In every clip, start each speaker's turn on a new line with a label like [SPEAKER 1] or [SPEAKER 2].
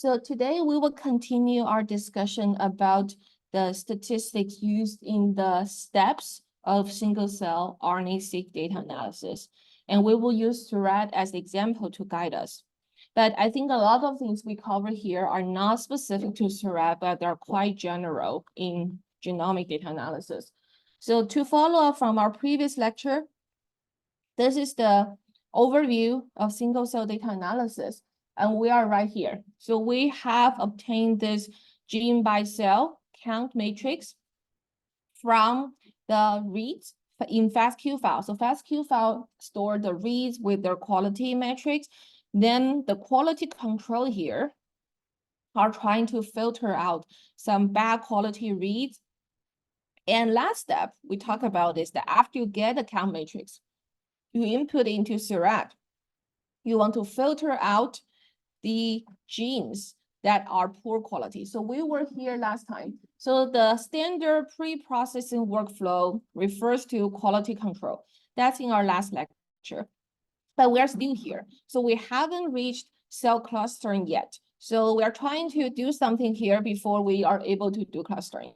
[SPEAKER 1] So today we will continue our discussion about the statistics used in the steps of single-cell RNA-seq data analysis. And we will use SURAT as the example to guide us. But I think a lot of things we cover here are not specific to SURAT, but they're quite general in genomic data analysis. So to follow up from our previous lecture, this is the overview of single-cell data analysis. And we are right here. So we have obtained this gene by cell count matrix from the reads in FASTQ file. So FASTQ file store the reads with their quality metrics. Then the quality control here are trying to filter out some bad quality reads. And last step we talk about is that after you get the count matrix, you input into SURAT. You want to filter out the genes that are poor quality. So we were here last time. So the standard pre-processing workflow refers to quality control. That's in our last lecture. But we're still here. So we haven't reached cell clustering yet. So we're trying to do something here before we are able to do clustering.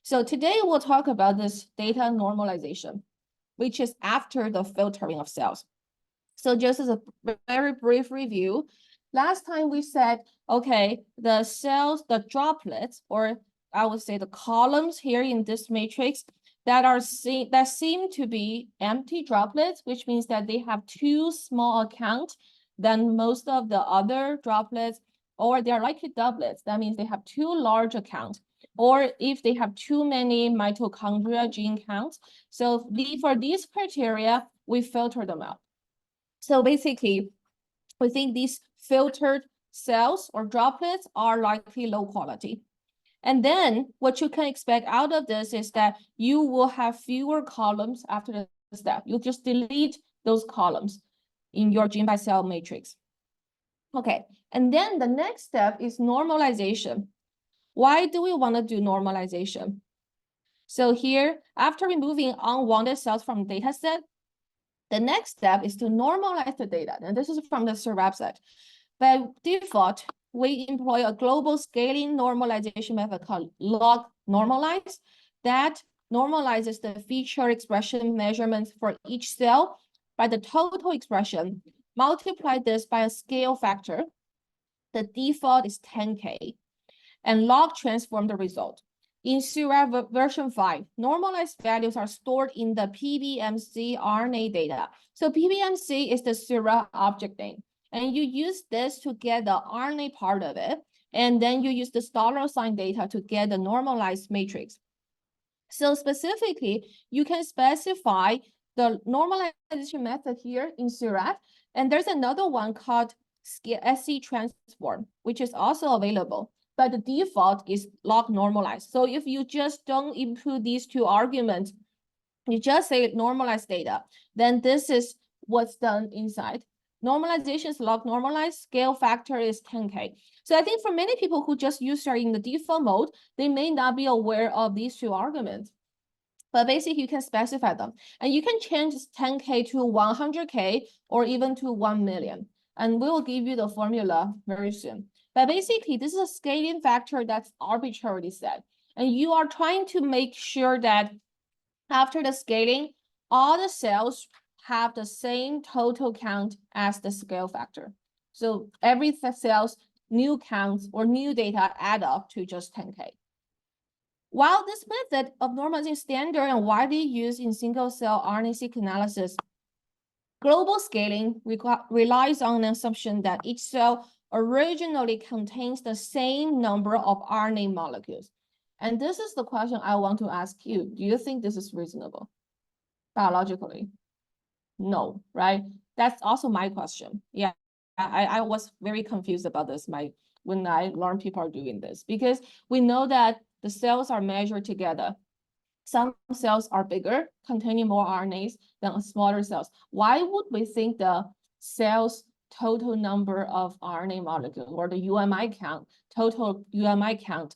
[SPEAKER 1] So today we'll talk about this data normalization, which is after the filtering of cells. So just as a very brief review, last time we said, okay, the cells, the droplets, or I would say the columns here in this matrix that seem to be empty droplets, which means that they have too small a count than most of the other droplets, or they're likely doublets. That means they have too large a count, or if they have too many mitochondria gene counts. So for these criteria, we filter them out. So basically, we think these filtered cells or droplets are likely low quality. And then what you can expect out of this is that you will have fewer columns after the step. You'll just delete those columns in your gene by cell matrix. Okay, and then the next step is normalization. Why do we want to do normalization? So here, after removing unwanted cells from the data set, the next step is to normalize the data. And this is from the SURAT website. By default, we employ a global scaling normalization method called log normalize that normalizes the feature expression measurements for each cell by the total expression. Multiply this by a scale factor. The default is 10K, and log transform the result. In SURAT version 5, normalized values are stored in the PBMC RNA data. So PBMC is the SURAT object name. And you use this to get the RNA part of it. And then you use the $sign data to get the normalized matrix. So specifically, you can specify the normalization method here in SURAT. And there's another one called scRNA-seq, which is also available. But the default is log normalized. So if you just don't input these two arguments, you just say normalized data, then this is what's done inside. Normalization is log normalized, scale factor is 10K. So I think for many people who just use it in the default mode, they may not be aware of these two arguments. But basically, you can specify them. And you can change 10K to 100K or even to 1 million. And we will give you the formula very soon. But basically, this is a scaling factor that's arbitrarily set. And you are trying to make sure that after the scaling, all the cells have the same total count as the scale factor. So every cell's new counts or new data add up to just 10K. While this method of normalizing standard and widely used in single-cell RNA-seq analysis, global scaling relies on an assumption that each cell originally contains the same number of RNA molecules. And this is the question I want to ask you. Do you think this is reasonable biologically? No, right? That's also my question. Yeah, I was very confused about this when I learned people are doing this, because we know that the cells are measured together. Some cells are bigger, containing more RNAs than smaller cells. Why would we think the cell's total number of RNA molecules or the UMI count, total UMI count,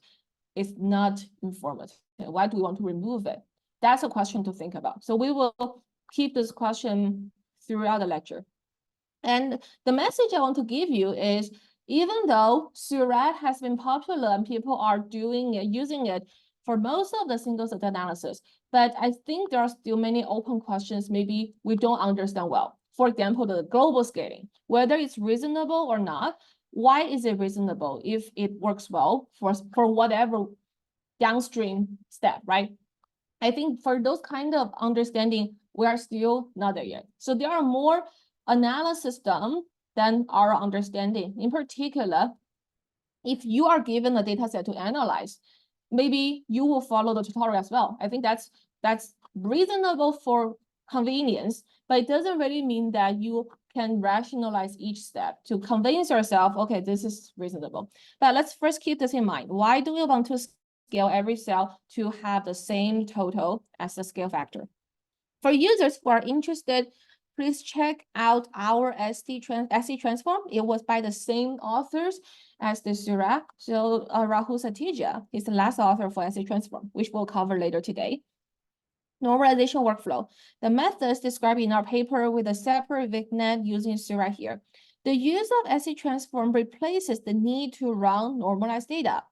[SPEAKER 1] is not informative? Why do we want to remove it? That's a question to think about. So we will keep this question throughout the lecture. And the message I want to give you is Even though SURAT has been popular and people are using it for most of the single set analysis, but I think there are still many open questions maybe we don't understand well. For example, the global scaling, whether it's reasonable or not. Why is it reasonable if it works well for whatever downstream step, right? I think for those kind of understanding, we are still not there yet. So there are more analysis done than our understanding. In particular, if you are given a data set to analyze, maybe you will follow the tutorial as well. I think that's reasonable for convenience, but it doesn't really mean that you can rationalize each step to convince yourself, okay, this is reasonable. But let's first keep this in mind. Why do we want to scale every cell to have the same total as the scale factor? For users who are interested, please check out our SC transform. It was by the same authors as the SURAT. So Rahul Satija is the last author for SC transform, which we'll cover later today. Normalization workflow. The methods described in our paper with a separate vignette using SURAT here. The use of SC transform replaces the need to run normalized data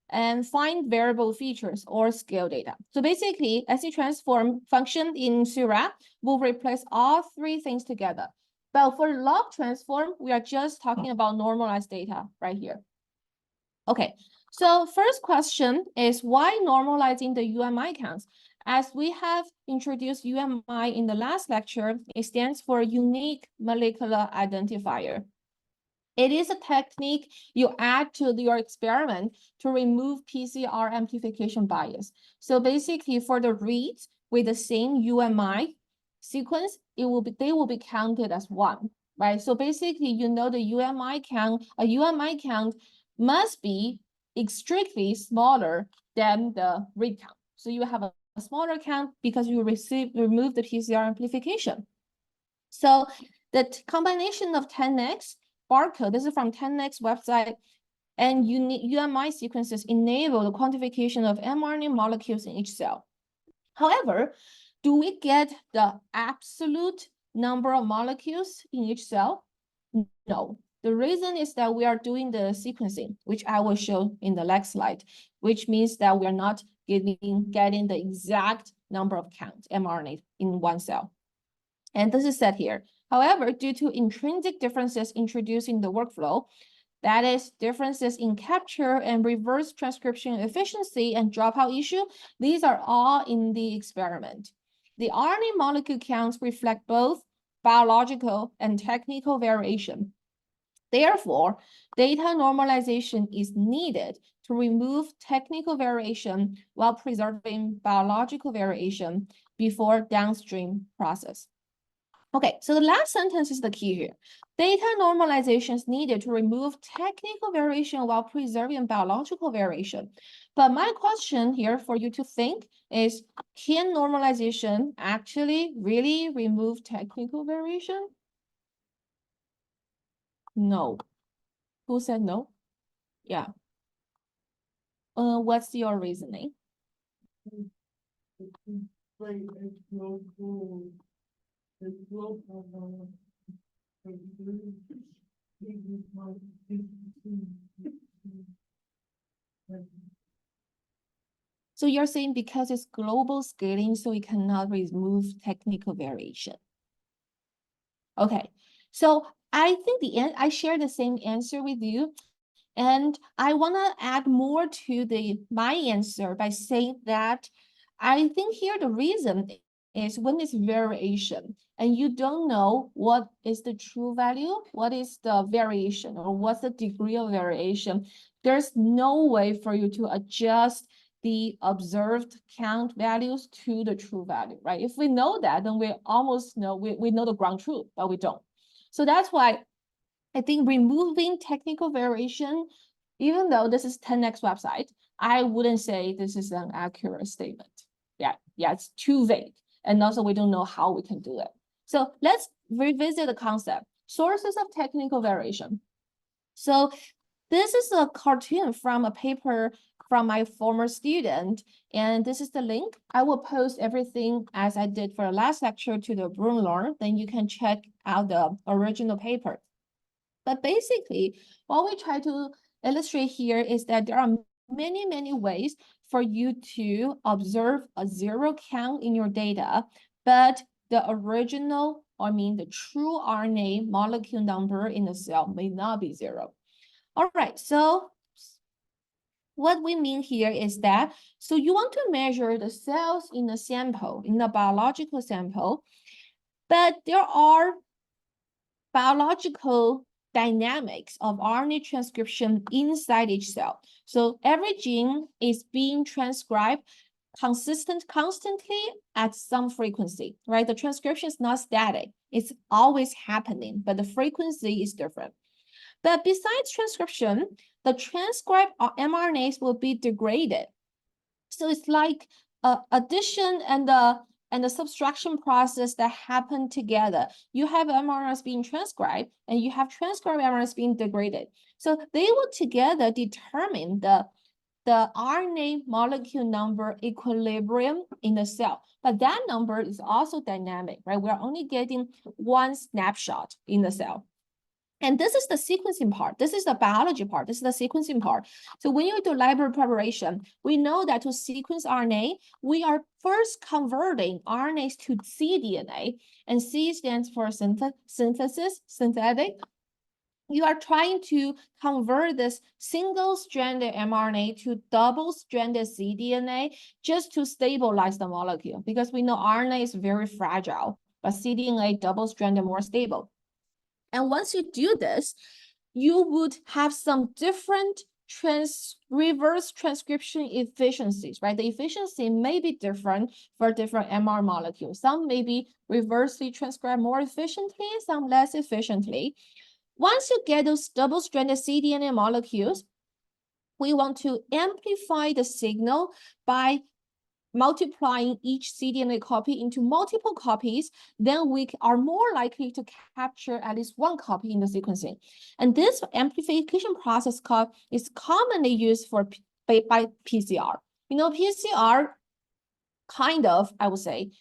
[SPEAKER 1] and find variable features or scale data. So basically, SC transform function in SURAT will replace all three things together. But for log transform, we are just talking about normalized data right here. Okay, so first question is why normalizing the UMI counts? As we have introduced UMI in the last lecture, it stands for unique molecular identifier. It is a technique you add to your experiment to remove PCR amplification bias. So basically for the reads with the same UMI sequence, they will be counted as one, right? So basically, you know, the UMI count, a UMI count must be strictly smaller than the read count. So you have a smaller count because you remove the PCR amplification. So the combination of 10x barcode, this is from 10x website, and UMI sequences enable the quantification of mRNA molecules in each cell. However, do we get the absolute number of molecules in each cell? No. The reason is that we are doing the sequencing, which I will show in the next slide, which means that we are not getting the exact number of count mRNA in one cell. And this is set here. However, due to intrinsic differences introduced in the workflow, that is differences in capture and reverse transcription efficiency and dropout issue, these are all in the experiment. The RNA molecule counts reflect both biological and technical variation. Therefore, data normalization is needed to remove technical variation while preserving biological variation before downstream process. Okay, so the last sentence is the key here. Data normalization is needed to remove technical variation while preserving biological variation. But my question here for you to think is, can normalization actually really remove technical variation? No. Who said no? Yeah. What's your reasoning? So you're saying because it's global scaling, so it cannot remove technical variation. Okay, so I think I share the same answer with you. And I want to add more to my answer by saying that I think here the reason is when it's variation and you don't know what is the true value, what is the variation, or what's the degree of variation, there's no way for you to adjust the observed count values to the true value, right? If we know that, then we almost know, we know the ground truth, but we don't. So that's why I think removing technical variation, even though this is 10x website, I wouldn't say this is an accurate statement. Yeah, it's too vague. And also we don't know how we can do it. So let's revisit the concept. Sources of technical variation. So this is a cartoon from a paper from my former student, and this is the link. I will post everything as I did for the last lecture to the Bloom Learn, then you can check out the original paper. But basically, what we try to illustrate here is that there are many, many ways for you to observe a zero count in your data, but the original, the true RNA molecule number in the cell may not be zero. All right, so what we mean here is that, so you want to measure the cells in the sample, in the biological sample, but there are biological dynamics of RNA transcription inside each cell. So every gene is being transcribed constantly at some frequency, right? The transcription is not static. It's always happening, but the frequency is different. But besides transcription, the transcribed mRNAs will be degraded. So it's like addition and the subtraction process that happen together. You have mRNAs being transcribed and you have transcribed mRNAs being degraded. So they will together determine the RNA molecule number equilibrium in the cell. But that number is also dynamic, right? We're only getting one snapshot in the cell. And this is the sequencing part. This is the biology part. This is the sequencing part. So when you do library preparation, we know that to sequence RNA, we are first converting RNAs to cDNA, and C stands for synthesis, synthetic. You are trying to convert this single-stranded mRNA to double-stranded cDNA just to stabilize the molecule, because we know RNA is very fragile, but cDNA double-stranded more stable. And once you do this, you would have some different reverse transcription efficiencies, right? The efficiency may be different for different MR molecules. Some may be reversely transcribed more efficiently, some less efficiently. Once you get those double-stranded cDNA molecules, we want to amplify the signal by multiplying each cDNA copy into multiple copies, then we are more likely to capture at least one copy in the sequencing. And this amplification process is commonly used by PCR. You know, PCR kind of, I would say,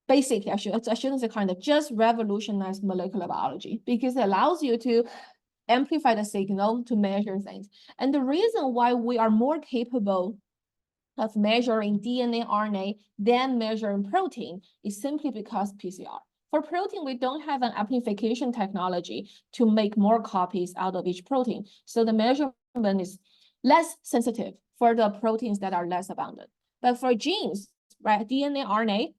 [SPEAKER 1] basically, I shouldn't say kind of, just revolutionized molecular biology, because it allows you to amplify the signal to measure things. And the reason why we are more capable of measuring DNA, RNA than measuring protein is simply because PCR. For protein, we don't have an amplification technology to make more copies out of each protein. So the measurement is less sensitive for the proteins that are less abundant. But for genes, right, DNA, RNA,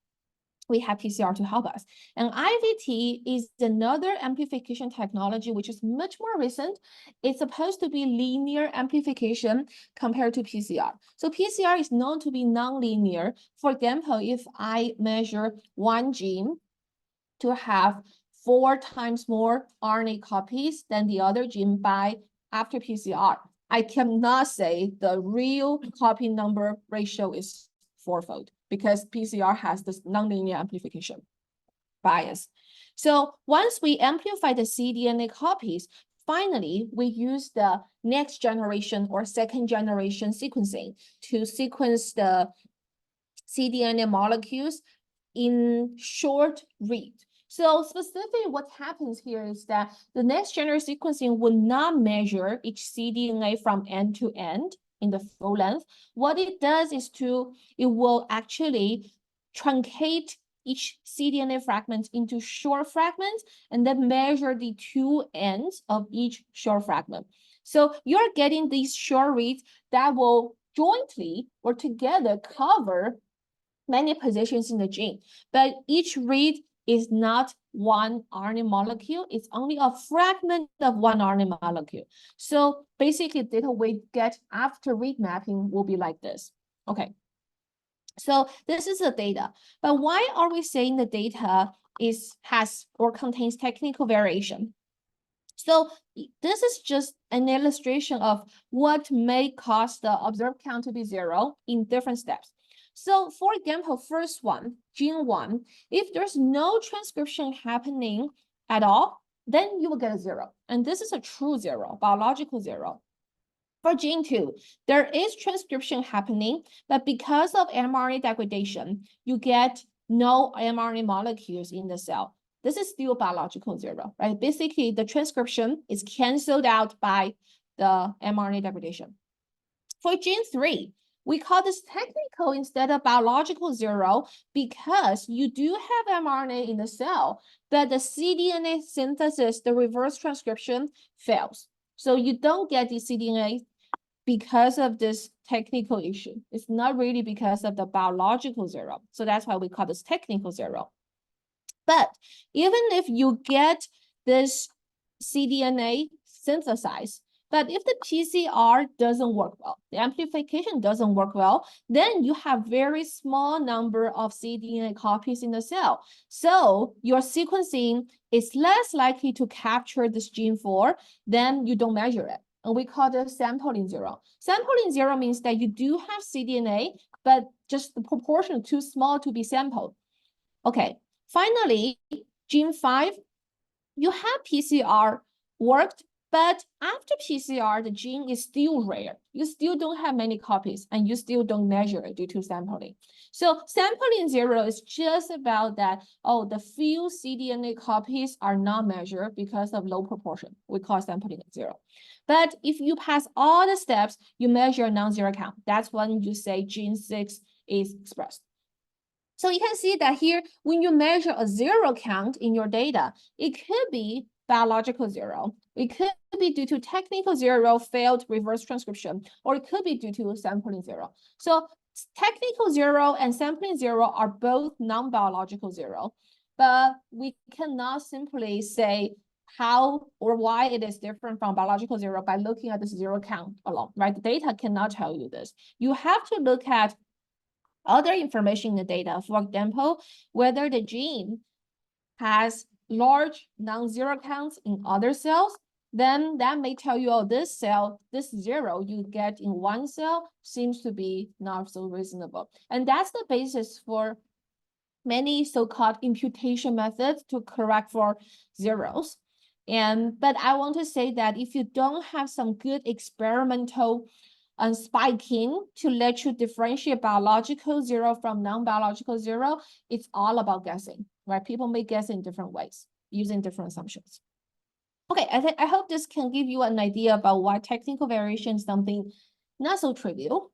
[SPEAKER 1] we have PCR to help us. And IVT is another amplification technology, which is much more recent. It's supposed to be linear amplification compared to PCR. So PCR is known to be nonlinear. For example, if I measure one gene to have 4 times more RNA copies than the other gene after PCR, I cannot say the real copy number ratio is 4-fold, because PCR has this nonlinear amplification bias. So once we amplify the cDNA copies, finally, we use the next generation or second generation sequencing to sequence the cDNA molecules in short read. So specifically what happens here is that the next generation sequencing will not measure each cDNA from end to end in the full length. What it does is it will actually truncate each cDNA fragment into short fragments and then measure the 2 ends of each short fragment. So you're getting these short reads that will jointly or together cover many positions in the gene, but each read is not one RNA molecule. It's only a fragment of one RNA molecule. So basically, data we get after read mapping will be like this. Okay. So this is the data. But why are we saying the data has or contains technical variation? So this is just an illustration of what may cause the observed count to be 0 in different steps. So for example, first one, gene 1, if there's no transcription happening at all, then you will get a 0. And this is a true 0, biological 0. For gene 2, there is transcription happening, but because of mRNA degradation, you get no mRNA molecules in the cell. this is still biological 0, right? Basically, the transcription is canceled out by the mRNA degradation. For gene 3, we call this technical instead of biological 0 because you do have mRNA in the cell, but the cDNA synthesis, the reverse transcription, fails. So you don't get the cDNA because of this technical issue. It's not really because of the biological 0. So that's why we call this technical 0. But even if you get this cDNA synthesized, but if the PCR doesn't work well, the amplification doesn't work well, then you have very small number of cDNA copies in the cell. So your sequencing is less likely to capture this gene 4, then you don't measure it. And we call it sampling 0. Sampling 0 means that you do have cDNA, but just the proportion too small to be sampled. Okay, finally, gene 5, you have PCR worked, but after PCR, the gene is still rare. You still don't have many copies, and you still don't measure it due to sampling. So sampling 0 is just about that, oh, the few cDNA copies are not measured because of low proportion. We call sampling 0. But if you pass all the steps, you measure non-zero count. That's when you say gene 6 is expressed. So you can see that here, when you measure a 0 count in your data, it could be biological 0. It could be due to technical 0, failed reverse transcription, or it could be due to sampling 0. So technical 0 and sampling 0 are both non-biological 0, but we cannot simply say how or why it is different from biological 0 by looking at this 0 count alone, right? The data cannot tell you this. You have to look at other information in the data. For example, whether the gene has large non-zero counts in other cells, then that may tell you, oh, this cell, this 0 you get in one cell seems to be not so reasonable. And that's the basis for many so-called imputation methods to correct for zeros. But I want to say that if you don't have some good experimental spiking to let you differentiate biological 0 from non-biological 0, it's all about guessing, right? People may guess in different ways using different assumptions. Okay, I hope this can give you an idea about why technical variation is something not so trivial.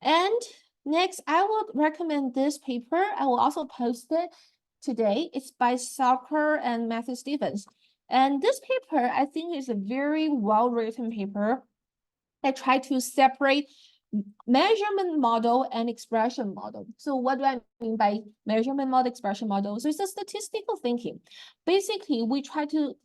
[SPEAKER 1] And next, I would recommend this paper. I will also post it today. It's by Salker and Matthew Stevens. And this paper, I think, is a very well-written paper. I try to separate measurement model and expression model. So what do I mean by measurement model, expression model? So it's a statistical thinking. Basically, we try to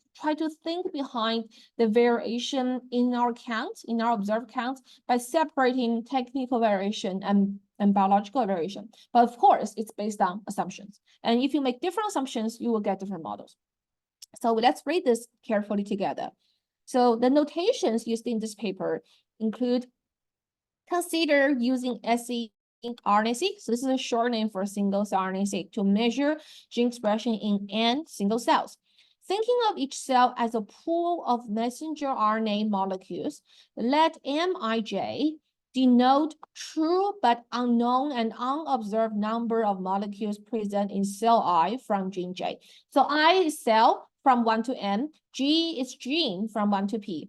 [SPEAKER 1] think behind the variation in our counts, in our observed counts, by separating technical variation and biological variation. But of course, it's based on assumptions. And if you make different assumptions, you will get different models. So let's read this carefully together. So the notations used in this paper include consider using scRNA-seq. So this is a short name for single-cell RNA-seq to measure gene expression in N single cells. Thinking of each cell as a pool of messenger RNA molecules, let Mij denote true but unknown and unobserved number of molecules present in cell I from gene J. So I is cell from 1 to N, G is gene from 1 to P.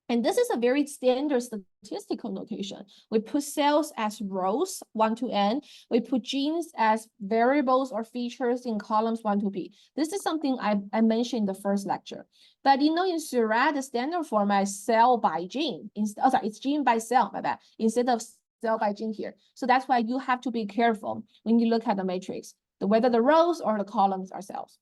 [SPEAKER 1] And this is a very standard statistical notation. We put cells as rows, 1 to N. We put genes as variables or features in columns 1 to P. This is something I mentioned in the first lecture. But in SERRAT, the standard format is cell by gene. It's gene by cell, my bad, instead of cell by gene here. So that's why you have to be careful when you look at the matrix, whether the rows or the columns are cells.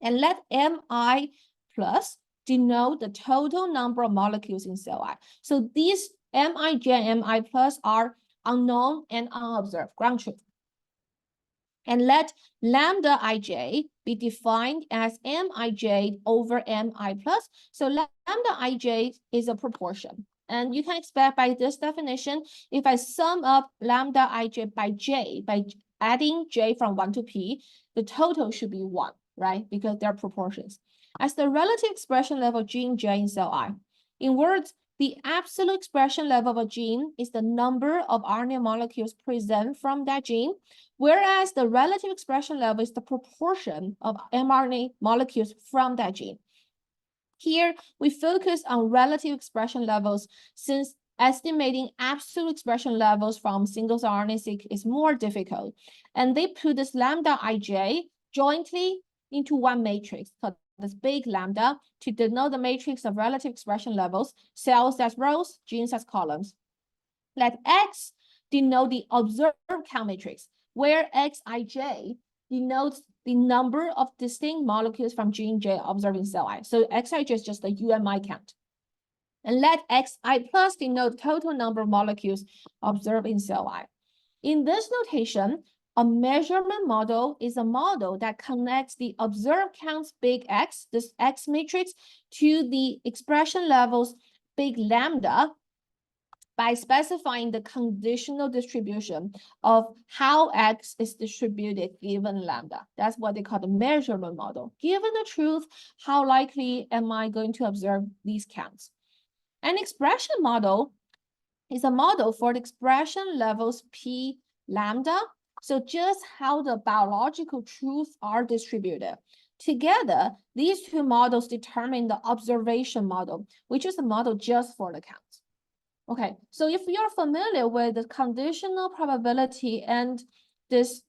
[SPEAKER 1] And let Mi plus denote the total number of molecules in cell I. So these Mij and Mi plus are unknown and unobserved, ground truth. And let lambda ij be defined as Mij over Mi plus. So lambda ij is a proportion. And you can expect by this definition, if I sum up lambda ij by j, by adding j from 1 to p, the total should be 1, right? Because they're proportions. As the relative expression level gene J in cell I. In words, the absolute expression level of a gene is the number of RNA molecules present from that gene, whereas the relative expression level is the proportion of mRNA molecules from that gene. Here, we focus on relative expression levels since estimating absolute expression levels from single-cell RNA-seq is more difficult. And they put this lambda ij jointly into one matrix called this big lambda to denote the matrix of relative expression levels, cells as rows, genes as columns. Let X denote the observed count matrix, where Xij denotes the number of distinct molecules from gene J observed in cell I. So Xij is just the UMI count. And let Xi plus denote total number of molecules observed in cell I. In this notation, a measurement model is a model that connects the observed counts big X, this X matrix, to the expression levels big lambda by specifying the conditional distribution of how X is distributed given lambda. That's what they call the measurement model. Given the truth, how likely am I going to observe these counts? An expression model is a model for the expression levels P lambda. So just how the biological truths are distributed. Together, these two models determine the observation model, which is a model just for the counts. Okay, so if you're familiar with the conditional probability and this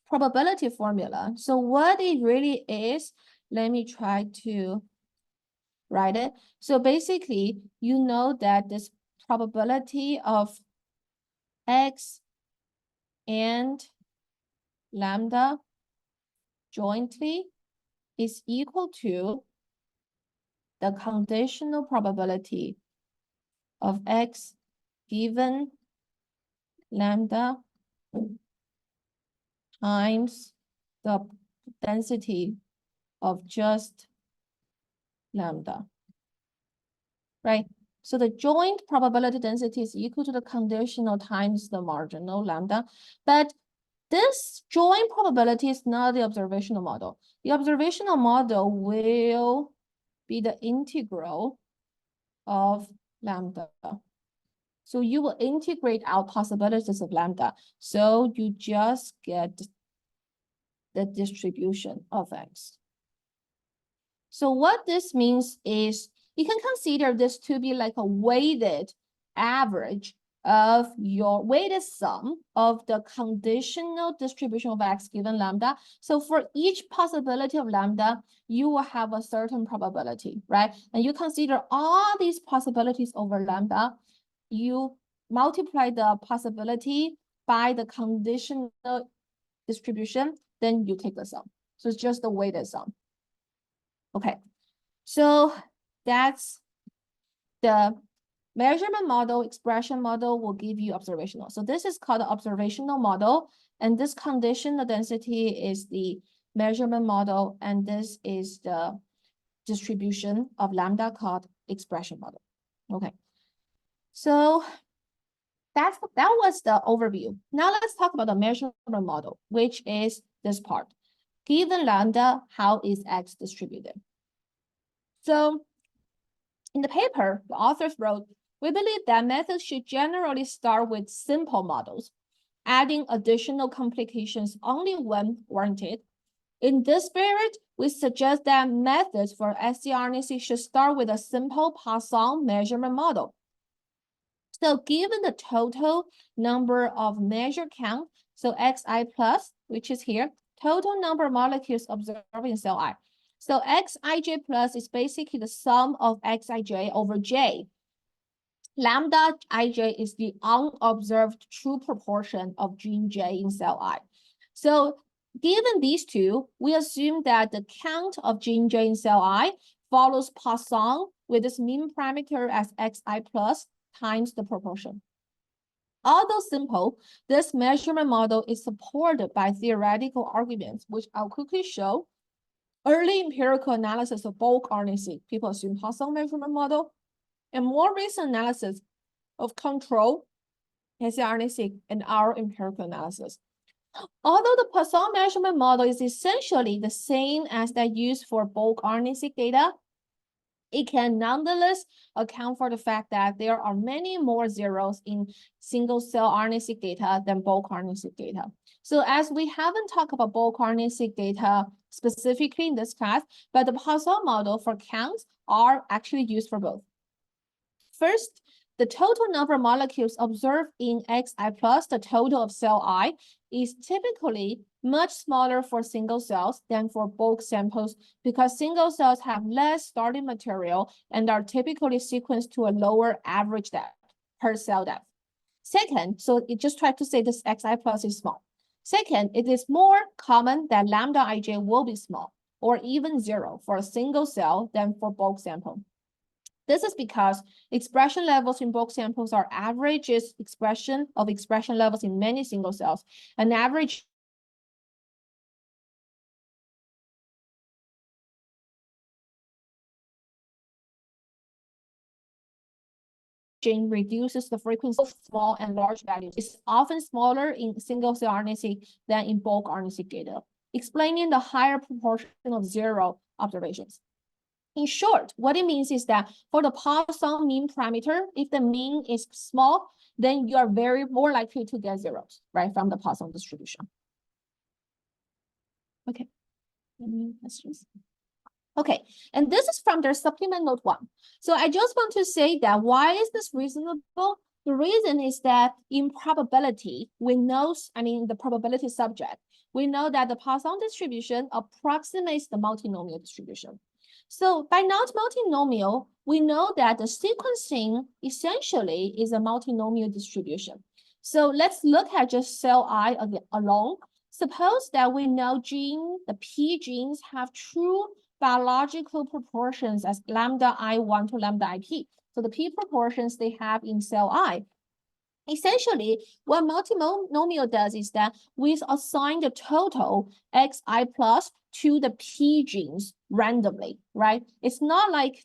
[SPEAKER 1] probability formula, so what it really is, let me try to write it. So basically, you know that this probability of X and lambda jointly is equal to the conditional probability of X given lambda times the density of just lambda, right? So the joint probability density is equal to the conditional times the marginal lambda, but this joint probability is not the observational model. The observational model will be the integral of lambda. So you will integrate out possibilities of lambda. So you just get the distribution of X. So what this means is you can consider this to be like a weighted average of your weighted sum of the conditional distribution of X given lambda. So for each possibility of lambda, you will have a certain probability, right? And you consider all these possibilities over lambda, you multiply the possibility by the conditional distribution, then you take the sum. So it's just the weighted sum. Okay, so that's the measurement model. Expression model will give you observational. So this is called the observational model, and this conditional density is the measurement model, and this is the distribution of lambda called expression model. Okay, so that was the overview. Now let's talk about the measurement model, which is this part. Given lambda, how is X distributed? So in the paper, the authors wrote, we believe that methods should generally start with simple models, adding additional complications only when warranted. In this spirit, we suggest that methods for scRNA-seq should start with a simple Poisson measurement model. So given the total number of measured count, so Xi plus, which is here, total number of molecules observed in cell I. So Xij plus is basically the sum of Xij over J. Lambda Ij is the unobserved true proportion of gene J in cell I. So given these two, we assume that the count of gene J in cell I follows Poisson with this mean parameter as Xi plus times the proportion. Although simple, this measurement model is supported by theoretical arguments, which I'll quickly show. Early empirical analysis of bulk RNA-seq, people assume Poisson measurement model, and more recent analysis of control scRNA-seq and our empirical analysis. Although the Poisson measurement model is essentially the same as that used for bulk RNA-seq data, it can nonetheless account for the fact that there are many more zeros in single-cell RNA-seq data than bulk RNA-seq data. So as we haven't talked about bulk RNA-seq data specifically in this class, but the Poisson model for counts are actually used for both. First, the total number of molecules observed in Xi plus the total of cell I is typically much smaller for single cells than for bulk samples because single cells have less starting material and are typically sequenced to a lower average depth per cell depth. Second, so it just tried to say this Xi plus is small. Second, it is more common that lambda ij will be small or even zero for a single cell than for bulk sample. This is because expression levels in bulk samples are averages expression levels in many single cells. An average gene reduces the frequency of small and large values. It's often smaller in single-cell RNA-seq than in bulk RNA-seq data, explaining the higher proportion of zero observations. In short, what it means is that for the Poisson mean parameter, if the mean is small, then you are more likely to get zeros, right, from the Poisson distribution. Okay, any questions? Okay, and this is from their supplement note 1. So I just want to say that why is this reasonable? The reason is that in probability, we know, the probability subject, we know that the Poisson distribution approximates the multinomial distribution. So by not multinomial, we know that the sequencing essentially is a multinomial distribution. So let's look at just cell I alone. Suppose that we know the P genes have true biological proportions as lambda I1 to lambda IP. So the P proportions they have in cell I. Essentially, what multinomial does is that we assign the total Xi plus to the P genes randomly, right? It's not like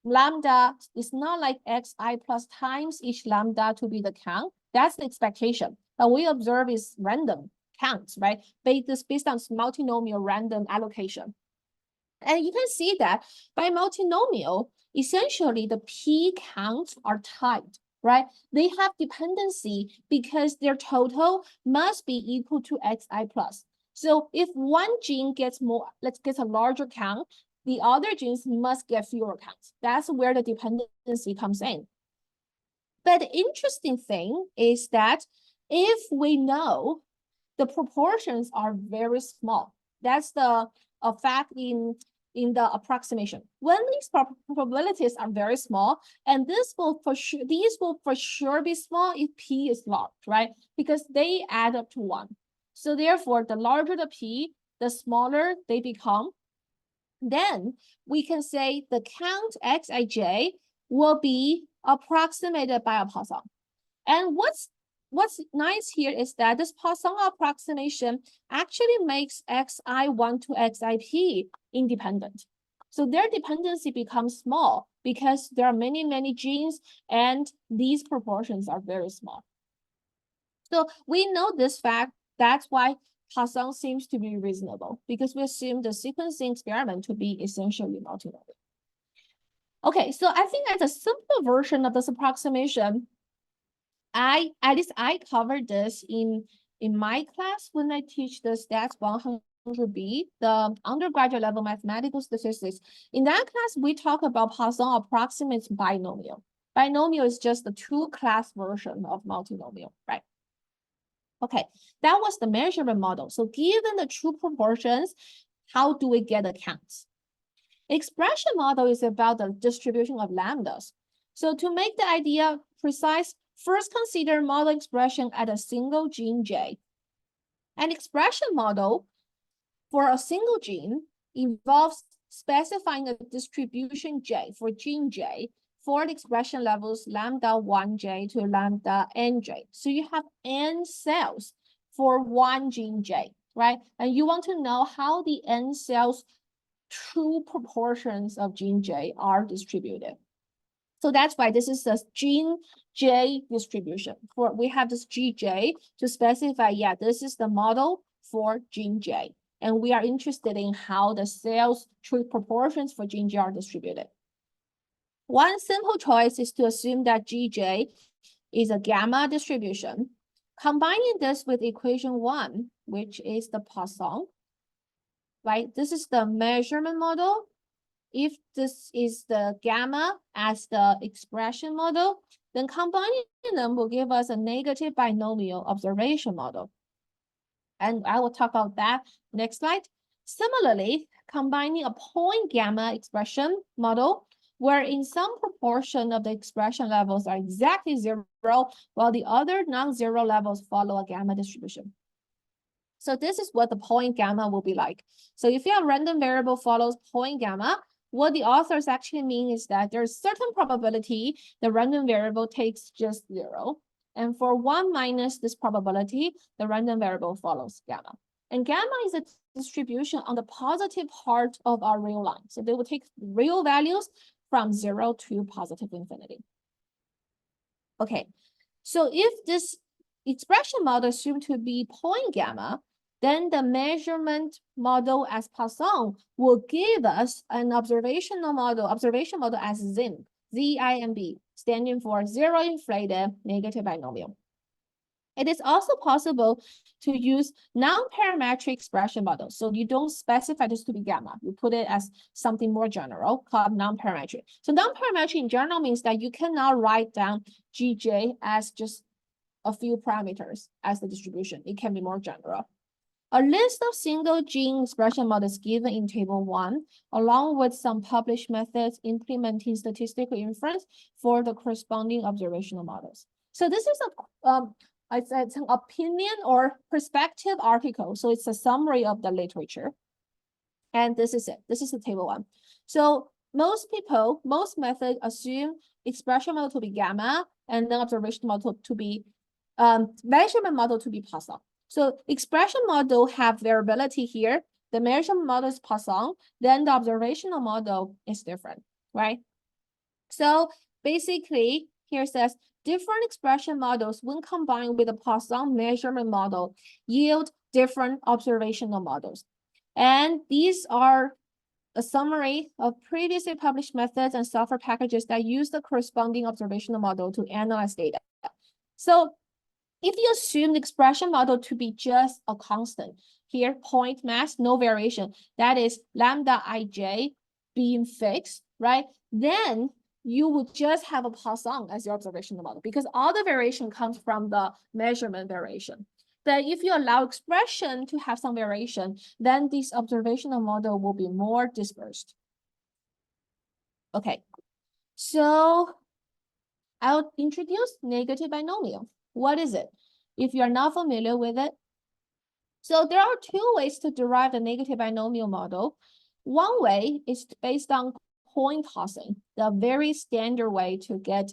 [SPEAKER 1] Xi plus times each lambda to be the count. That's the expectation. But we observe is random counts, right? Based on multinomial random allocation. And you can see that by multinomial, essentially the P counts are tied, right? They have dependency because their total must be equal to Xi plus. So if one gene gets a larger count, the other genes must get fewer counts. That's where the dependency comes in. But the interesting thing is that if we know the proportions are very small, that's a fact in the approximation. When these probabilities are very small, and these will for sure be small if P is large, right? Because they add up to 1. So therefore, the larger the P, the smaller they become. Then we can say the count Xij will be approximated by a Poisson. And what's nice here is that this Poisson approximation actually makes Xi1 to Xip independent. So their dependency becomes small because there are many, many genes and these proportions are very small. So we know this fact. That's why Poisson seems to be reasonable because we assume the sequencing experiment to be essentially multinomial. Okay, so I think as a simple version of this approximation, at least I covered this in my class when I teach the Stats 100B, the undergraduate level mathematical statistics. In that class, we talk about Poisson approximates binomial. Binomial is just the 2-class version of multinomial, right? Okay, that was the measurement model. So given the true proportions, how do we get the counts? Expression model is about the distribution of lambdas. So to make the idea precise, first consider model expression at a single gene J. An expression model for a single gene involves specifying a distribution J for gene J for the expression levels lambda 1J to lambda NJ. So you have N cells for one gene J, right? And you want to know how the N cells true proportions of gene J are distributed. So that's why this is a gene J distribution. We have this GJ to specify, yeah, this is the model for gene J. And we are interested in how the cells true proportions for gene J are distributed. One simple choice is to assume that Gj is a gamma distribution. Combining this with equation 1, which is the Poisson, right? This is the measurement model. If this is the gamma as the expression model, then combining them will give us a negative binomial observation model. And I will talk about that next slide. Similarly, combining a point gamma expression model, where in some proportion of the expression levels are exactly 0, while the other non-zero levels follow a gamma distribution. So this is what the point gamma will be like. So if your random variable follows point gamma, what the authors actually mean is that there's certain probability the random variable takes just 0. And for 1 minus this probability, the random variable follows gamma. And gamma is a distribution on the positive part of our real line. So they will take real values from 0 to positive infinity. Okay, so if this expression model is assumed to be point gamma, then the measurement model as Poisson will give us an observation model as ZIMB, Z-I-M-B, standing for zero inflated negative binomial. It is also possible to use non-parametric expression models. So you don't specify this to be gamma. You put it as something more general called non-parametric. So non-parametric in general means that you cannot write down Gj as just a few parameters as the distribution. It can be more general. A list of single gene expression models given in table 1, along with some published methods implementing statistical inference for the corresponding observational models. So this is it's an opinion or perspective article. So it's a summary of the literature. And this is it. This is the table 1. So most methods assume expression model to be gamma and then observation model to be measurement model to be Poisson. So expression model have variability here. The measurement model is Poisson. Then the observational model is different, right? So basically, here says different expression models, when combined with the Poisson measurement model, yield different observational models. And these are a summary of previously published methods and software packages that use the corresponding observational model to analyze data. So if you assume the expression model to be just a constant, here point mass, no variation, that is lambda ij being fixed, right? Then you would just have a Poisson as your observational model because all the variation comes from the measurement variation. But if you allow expression to have some variation, then this observational model will be more dispersed. Okay, so I'll introduce negative binomial. What is it? If you're not familiar with it. So there are two ways to derive the negative binomial model. One way is based on coin tossing, the very standard way to get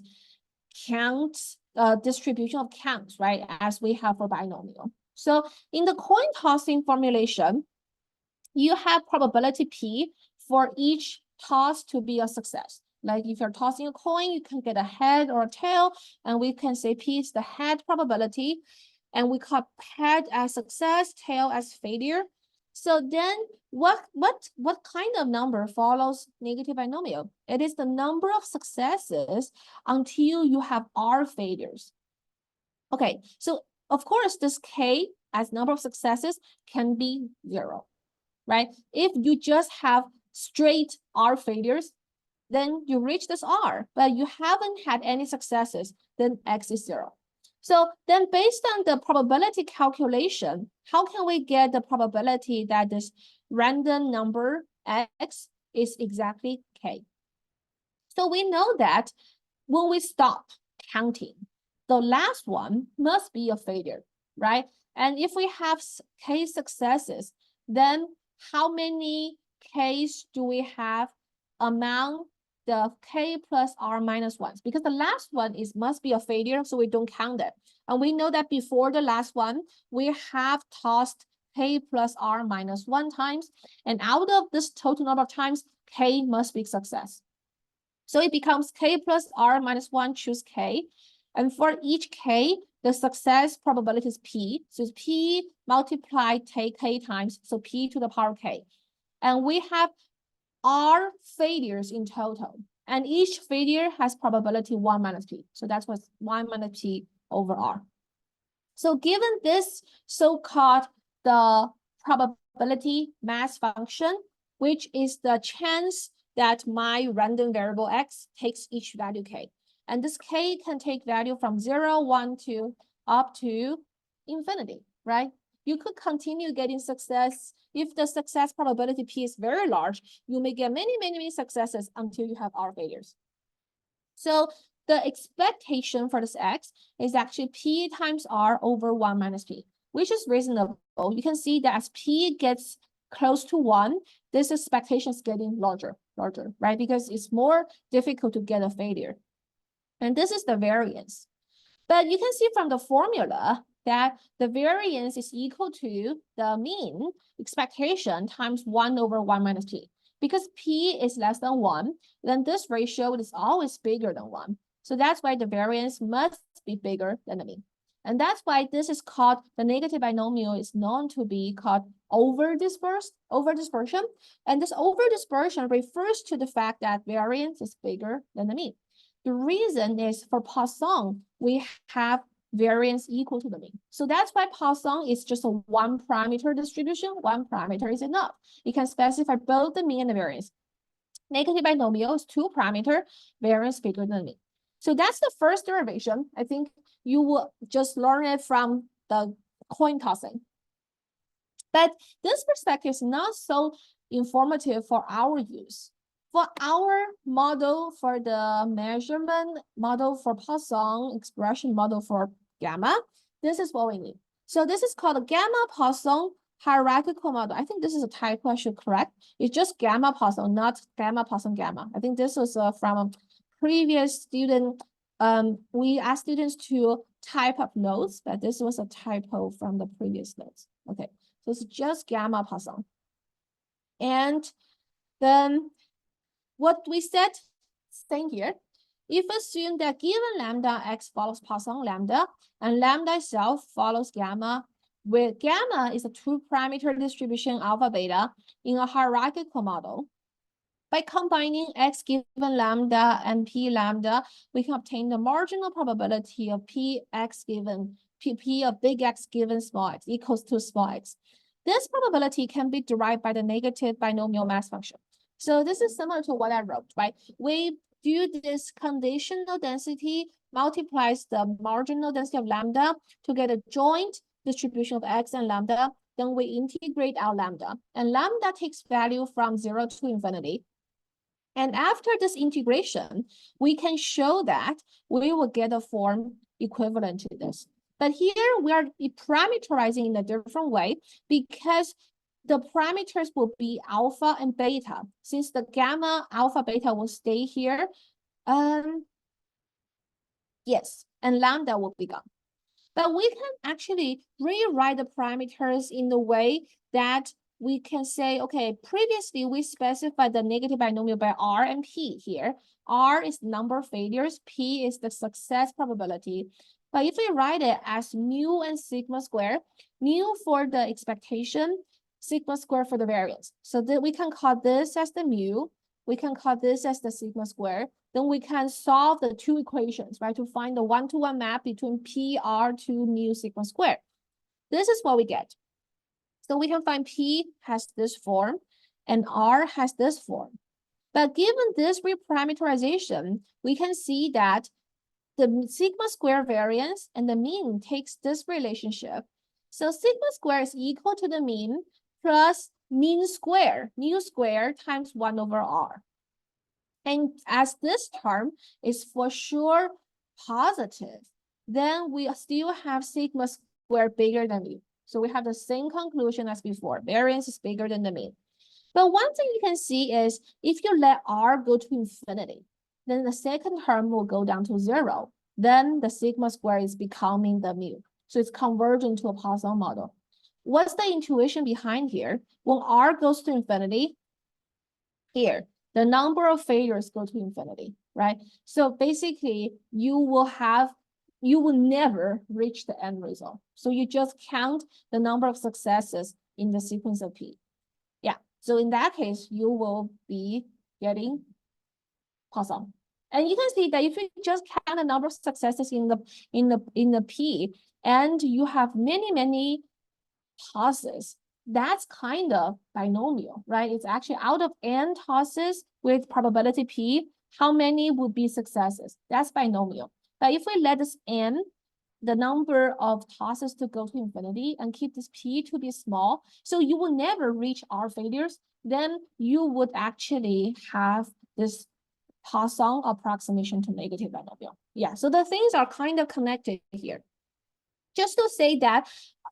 [SPEAKER 1] counts, distribution of counts, right, as we have for binomial. So in the coin tossing formulation, you have probability P for each toss to be a success. Like if you're tossing a coin, you can get a head or a tail, and we can say P is the head probability, and we call head as success, tail as failure. So then what kind of number follows negative binomial? It is the number of successes until you have R failures. Okay, so of course this K as number of successes can be 0, right? If you just have straight R failures, then you reach this R, but you haven't had any successes, then X is 0. So then based on the probability calculation, how can we get the probability that this random number X is exactly K? So we know that when we stop counting, the last one must be a failure, right? And if we have K successes, then how many Ks do we have among the K plus R minus ones? Because the last one must be a failure, so we don't count it. And we know that before the last one, we have tossed K plus R minus 1 times. And out of this total number of times, K must be success. So it becomes K plus R minus 1, choose K. And for each K, the success probability is P. So it's P multiplied K times, so P to the power K. And we have R failures in total. And each failure has probability 1 minus p. So that's what's 1 minus p over r. So given this so-called the probability mass function, which is the chance that my random variable x takes each value k. And this k can take value from 0, 1, 2, up to infinity, right? You could continue getting success. If the success probability p is very large, you may get many, many, many successes until you have r failures. So the expectation for this x is actually p times r over 1 minus p, which is reasonable. You can see that as p gets close to 1, this expectation is getting larger, right? Because it's more difficult to get a failure. And this is the variance. But you can see from the formula that the variance is equal to the mean expectation times 1 over 1 minus p. Because p is less than 1, then this ratio is always bigger than 1. So that's why the variance must be bigger than the mean. And that's why this is called, the negative binomial is known to be called over-dispersion. And this over-dispersion refers to the fact that variance is bigger than the mean. The reason is for Poisson, we have variance equal to the mean. So that's why Poisson is just a one parameter distribution. One parameter is enough. You can specify both the mean and the variance. Negative binomial is 2 parameter, variance bigger than the mean. So that's the first derivation. I think you will just learn it from the coin tossing. But this perspective is not so informative for our use. For our model, for the measurement model for Poisson, expression model for gamma, this is what we need. So this is called a gamma Poisson hierarchical model. I think this is a typo I should correct. It's just gamma Poisson, not gamma Poisson gamma. I think this was from a previous student. We asked students to type up notes, but this was a typo from the previous notes. Okay, so it's just gamma Poisson. And then what we said, staying here, if assume that given lambda x follows Poisson lambda, and lambda itself follows gamma, where gamma is a 2-parameter distribution alpha beta in a hierarchical model. By combining x given lambda and p lambda, we can obtain the marginal probability of p of big X given small x equals to small x. This probability can be derived by the negative binomial mass function. So this is similar to what I wrote, right? We do this conditional density multiplies the marginal density of lambda to get a joint distribution of x and lambda. Then we integrate our lambda, and lambda takes value from 0 to infinity. And after this integration, we can show that we will get a form equivalent to this. But here we are parameterizing in a different way because the parameters will be alpha and beta. Since the gamma, alpha, beta will stay here. Yes, and lambda will be gone. But we can actually rewrite the parameters in the way that we can say, okay, previously we specified the negative binomial by R and P here. R is number of failures, P is the success probability. But if we write it as mu and sigma square, mu for the expectation, sigma square for the variance. So that we can call this as the mu, we can call this as the sigma square. Then we can solve the 2 equations, right, to find the one-to-one map between P, R to mu sigma square. This is what we get. So we can find P has this form and R has this form. But given this reparameterization, we can see that the sigma square variance and the mean takes this relationship. So sigma square is equal to the mean plus mean square, mu square times 1 over R. And as this term is for sure positive, then we still have sigma square bigger than mu. So we have the same conclusion as before. Variance is bigger than the mean. But one thing you can see is if you let R go to infinity, then the second term will go down to 0. Then the sigma square is becoming the mu. So it's converging to a Poisson model. What's the intuition behind here? When R goes to infinity, here, the number of failures go to infinity, right? So basically, you will never reach the end result. So you just count the number of successes in the sequence of P. Yeah, so in that case, you will be getting Poisson. And you can see that if you just count the number of successes in the P, and you have many tosses, that's kind of binomial, right? It's actually out of n tosses with probability P, how many would be successes? That's binomial. But if we let this n, the number of tosses to go to infinity, and keep this P to be small, so you will never reach R failures, then you would actually have this Poisson approximation to negative binomial. Yeah, so the things are kind of connected here. Just to say that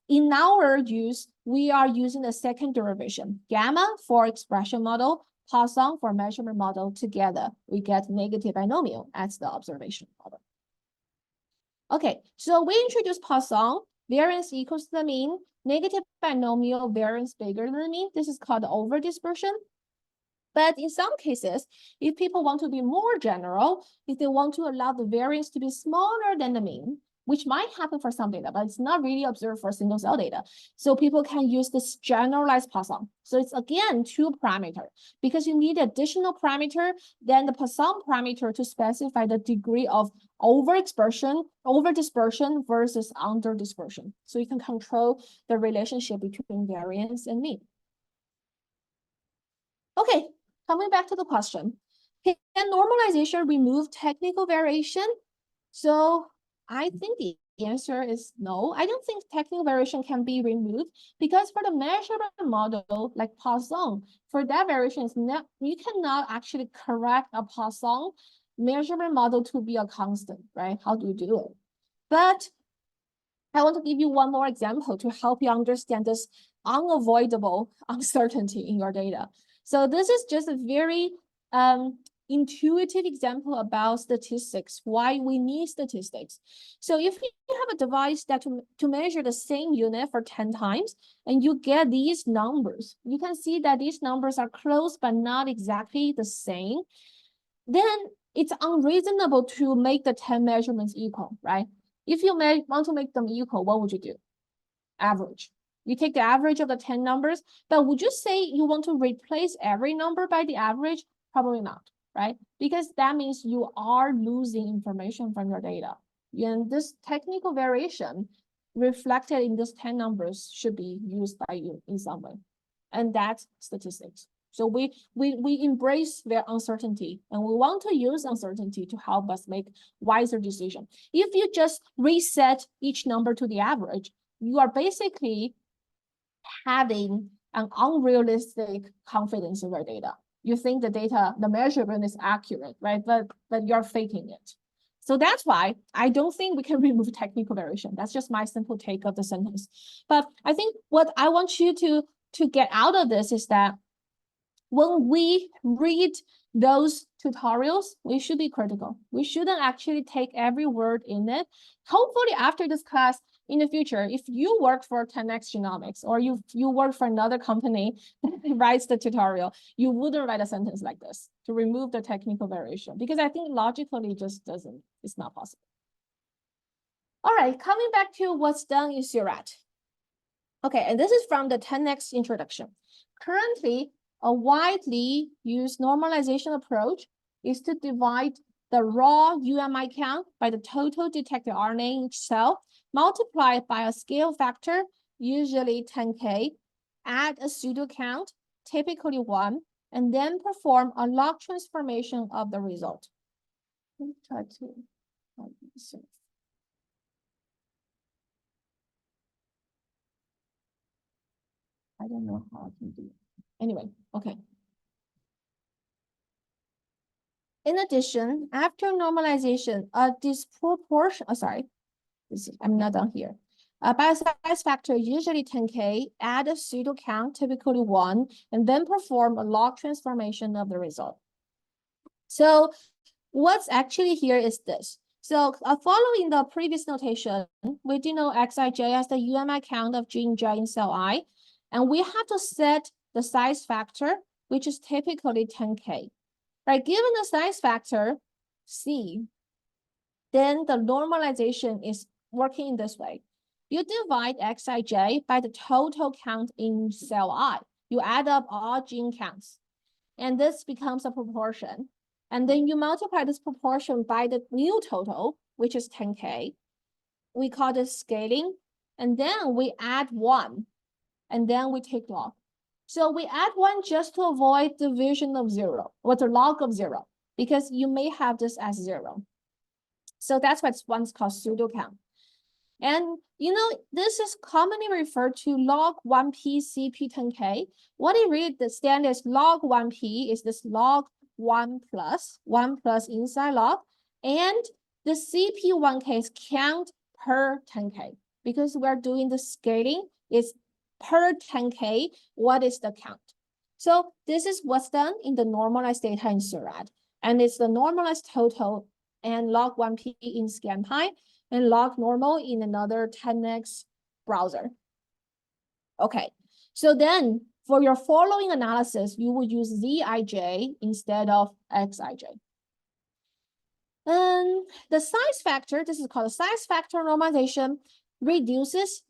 [SPEAKER 1] in our use, we are using the second derivation, gamma for expression model, Poisson for measurement model together. We get negative binomial as the observation model. Okay, so we introduce Poisson, variance equals to the mean, negative binomial, variance bigger than the mean. This is called over dispersion. But in some cases, if people want to be more general, if they want to allow the variance to be smaller than the mean, which might happen for some data, but it's not really observed for single cell data. So people can use this generalized Poisson. So it's again 2 parameter, because you need additional parameter than the Poisson parameter to specify the degree of over dispersion versus under dispersion. So you can control the relationship between variance and mean. Okay, coming back to the question, can normalization remove technical variation? So I think the answer is no. I don't think technical variation can be removed, because for the measurement model like Poisson, for that variation is not, you cannot actually correct a Poisson measurement model to be a constant, right? How do you do it? But I want to give you one more example to help you understand this unavoidable uncertainty in your data. So this is just a very intuitive example about statistics, why we need statistics. So if you have a device that to measure the same unit for 10 times, and you get these numbers, you can see that these numbers are close but not exactly the same, then it's unreasonable to make the 10 measurements equal, right? If you want to make them equal, what would you do? Average. You take the average of the 10 numbers, but would you say you want to replace every number by the average? Probably not, right? Because that means you are losing information from your data. And this technical variation reflected in these 10 numbers should be used by you in some way. And that's statistics. So we embrace their uncertainty, and we want to use uncertainty to help us make wiser decisions. If you just reset each number to the average, you are basically having an unrealistic confidence in your data. You think the data, the measurement is accurate, right? But you're faking it. So that's why I don't think we can remove technical variation. That's just my simple take of the sentence. But I think what I want you to get out of this is that when we read those tutorials, we should be critical. We shouldn't actually take every word in it. Hopefully after this class, in the future, if you work for 10x Genomics, or you work for another company that writes the tutorial, you wouldn't write a sentence like this to remove the technical variation, because I think logically it just doesn't, it's not possible. All right, coming back to what's done in SURAT. Okay, and this is from the 10x introduction. Currently, a widely used normalization approach is to divide the raw UMI count by the total detected RNA in each cell, multiply it by a scale factor, usually 10K, add a pseudo count, typically 1, and then perform a log transformation of the result. Let me try to I don't know how I can do it. Anyway, okay. In addition, after normalization, a disproportion, I'm not done here. By a size factor, usually 10K, add a pseudo count, typically 1, and then perform a log transformation of the result. So what's actually here is this. So following the previous notation, we denote Xij as the UMI count of gene J in cell I, and we have to set the size factor, which is typically 10K. Right, given the size factor, C, then the normalization is working in this way. You divide Xij by the total count in cell I. You add up all gene counts, and this becomes a proportion. And then you multiply this proportion by the new total, which is 10K. We call this scaling. And then we add 1. And then we take log. So we add 1 just to avoid division of 0, or the log of 0, because you may have this as 0. So that's what's once called pseudo count. And this is commonly referred to log 1p CP10K. What it really stands as log 1p is this log 1 plus inside log, and the CP1K is count per 10K, because we're doing the scaling is per 10K, what is the count? So this is what's done in the normalized data in SURAD, and it's the normalized total and log 1p in ScanPy, and log normal in another 10x browser. Okay, so then for your following analysis, you will use Zij instead of Xij. And the size factor, this is called a size factor normalization, reduces,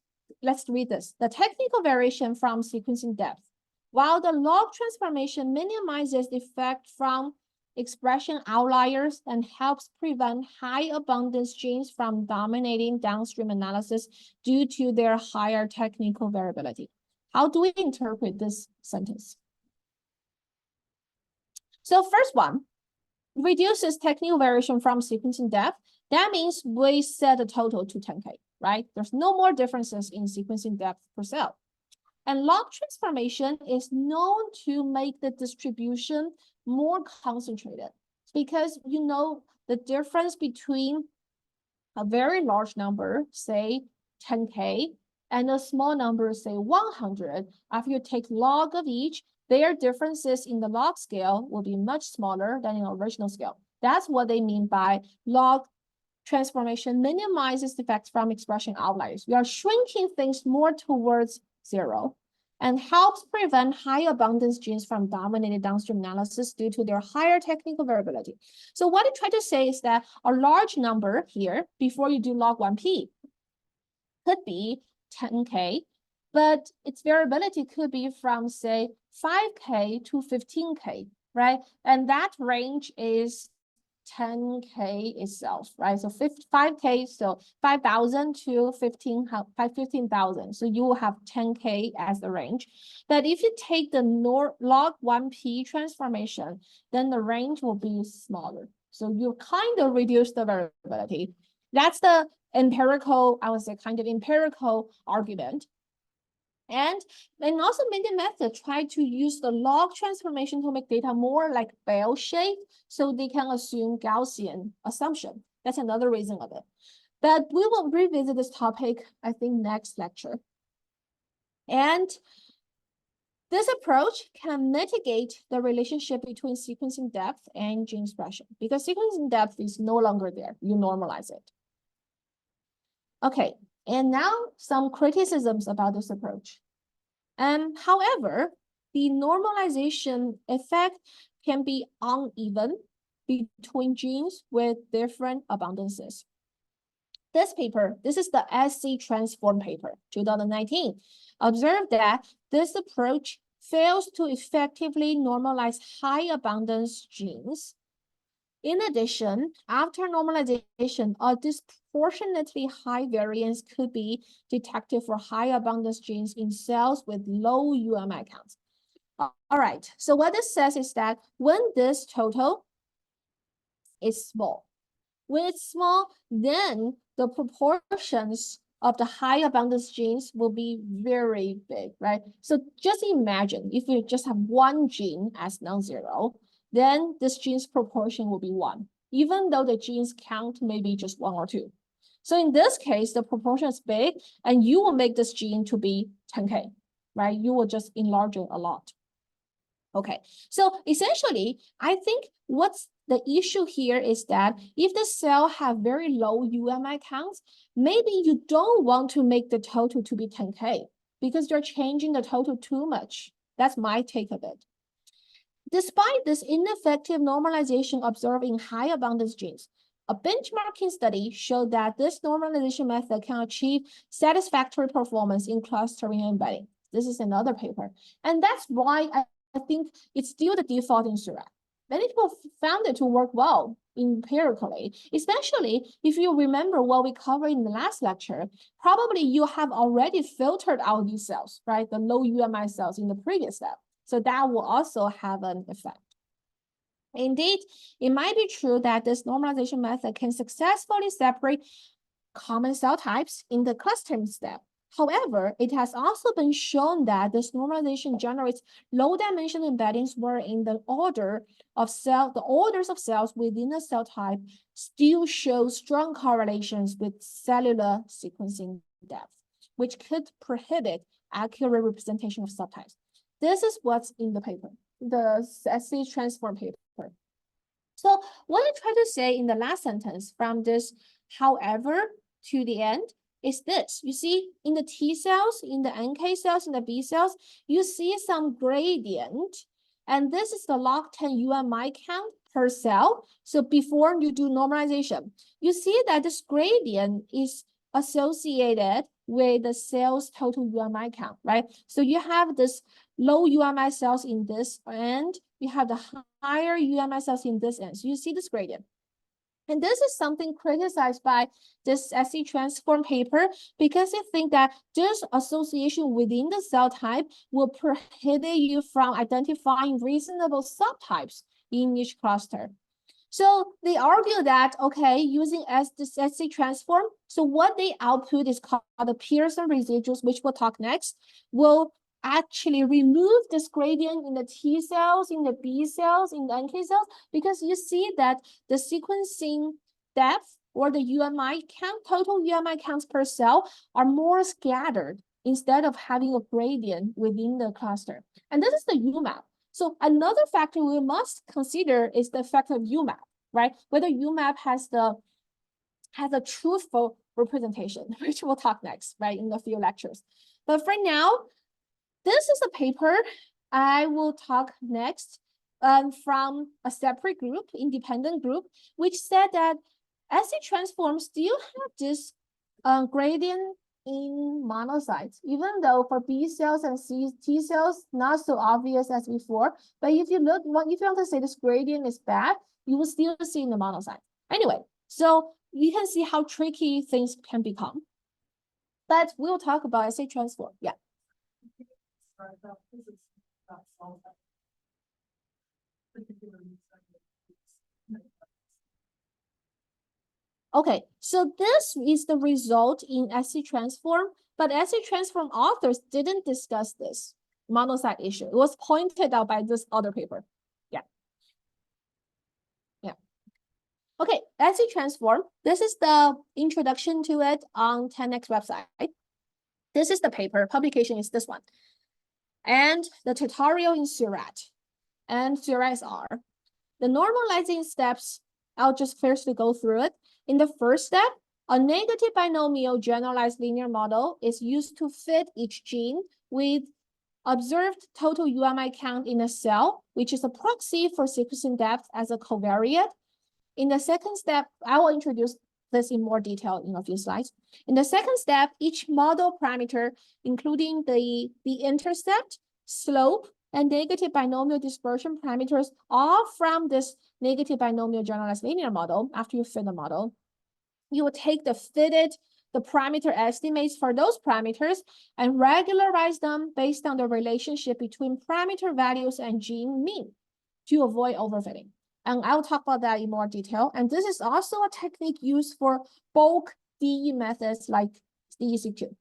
[SPEAKER 1] let's read this, the technical variation from sequencing depth, while the log transformation minimizes the effect from expression outliers and helps prevent high abundance genes from dominating downstream analysis due to their higher technical variability. How do we interpret this sentence? So first one, reduces technical variation from sequencing depth. That means we set the total to 10K, right? There's no more differences in sequencing depth per cell. And log transformation is known to make the distribution more concentrated, because the difference between a very large number, say 10K, and a small number, say 100, after you take log of each, their differences in the log scale will be much smaller than in the original scale. That's what they mean by log transformation minimizes the effects from expression outliers. We are shrinking things more towards 0 and helps prevent high abundance genes from dominating downstream analysis due to their higher technical variability. So what I try to say is that a large number here, before you do log 1p, could be 10K, but its variability could be from, say, 5K to 15K, right? And that range is 10K itself, right? So 5K, so 5,000 to 15,000. So you will have 10K as the range. But if you take the log 1p transformation, then the range will be smaller. So you kind of reduce the variability. That's the empirical, I would say, kind of empirical argument. And also many methods try to use the log transformation to make data more like bell-shaped, so they can assume Gaussian assumption. That's another reason of it. But we will revisit this topic, I think, next lecture. And this approach can mitigate the relationship between sequencing depth and gene expression, because sequencing depth is no longer there. You normalize it. Okay, and now some criticisms about this approach. However, the normalization effect can be uneven between genes with different abundances. This paper, this is the SC Transform paper, 2019, observed that this approach fails to effectively normalize high abundance genes. In addition, after normalization, a disproportionately high variance could be detected for high abundance genes in cells with low UMI counts. All right, so what this says is that when this total is small, when it's small, then the proportions of the high abundance genes will be very big, right? So just imagine if you just have one gene as non-zero, then this gene's proportion will be 1, even though the genes count maybe just 1 or 2. So in this case, the proportion is big, and you will make this gene to be 10K, right? You will just enlarge it a lot. Okay, so essentially, I think what's the issue here is that if the cell have very low UMI counts, maybe you don't want to make the total to be 10K because you're changing the total too much. That's my take of it. Despite this ineffective normalization observed in high abundance genes, a benchmarking study showed that this normalization method can achieve satisfactory performance in clustering and embedding. This is another paper. And that's why I think it's still the default in SURAD. many people found it to work well empirically, especially if you remember what we covered in the last lecture. Probably you have already filtered out these cells, right? The low UMI cells in the previous step. So that will also have an effect. Indeed, it might be true that this normalization method can successfully separate common cell types in the clustering step. However, it has also been shown that this normalization generates low dimension embeddings where in the orders of cells within a cell type still show strong correlations with cellular sequencing depth, which could prohibit accurate representation of subtypes. This is what's in the paper, the SC transform paper. So what I try to say in the last sentence from this, however, to the end is this. You see, in the T cells, in the NK cells, in the B cells, you see some gradient. And this is the log 10 UMI count per cell. So before you do normalization, you see that this gradient is associated with the cell's total UMI count, right? So you have this low UMI cells in this end, you have the higher UMI cells in this end. So you see this gradient. And this is something criticized by this SC transform paper because they think that this association within the cell type will prohibit you from identifying reasonable subtypes in each cluster. So they argue that, okay, using this SC transform, so what they output is called the Pearson residuals, which we'll talk next, will actually remove this gradient in the T cells, in the B cells, in the NK cells, because you see that the sequencing depth or the UMI count, total UMI counts per cell are more scattered instead of having a gradient within the cluster. And this is the UMAP. So another factor we must consider is the effect of UMAP, right? Whether UMAP has a truthful representation, which we'll talk next, right, in a few lectures. But for now, this is a paper I will talk next from a separate group, independent group, which said that SC transforms still have this gradient in monocytes, even though for B cells and T cells, not so obvious as before. But if you want to say this gradient is bad, you will still see in the monocyte. Anyway, so you can see how tricky things can become. But we'll talk about SC transform. Yeah. Okay, so this is the result in SC transform, but SC transform authors didn't discuss this monocyte issue. It was pointed out by this other paper. Yeah. Yeah. Okay, SC transform. This is the introduction to it on 10x website. This is the paper. Publication is this one. And the tutorial in SURAT. And SURAT is R. The normalizing steps, I'll just firstly go through it. In the first step, a negative binomial generalized linear model is used to fit each gene with observed total UMI count in a cell, which is a proxy for sequencing depth as a covariate. In the second step, I will introduce this in more detail in a few slides. In the second step, each model parameter, including the intercept, slope, and negative binomial dispersion parameters, all from this negative binomial generalized linear model. After you fit the model, you will take the parameter estimates for those parameters and regularize them based on the relationship between parameter values and gene mean to avoid overfitting. And I'll talk about that in more detail. And this is also a technique used for bulk DE methods like DECQ.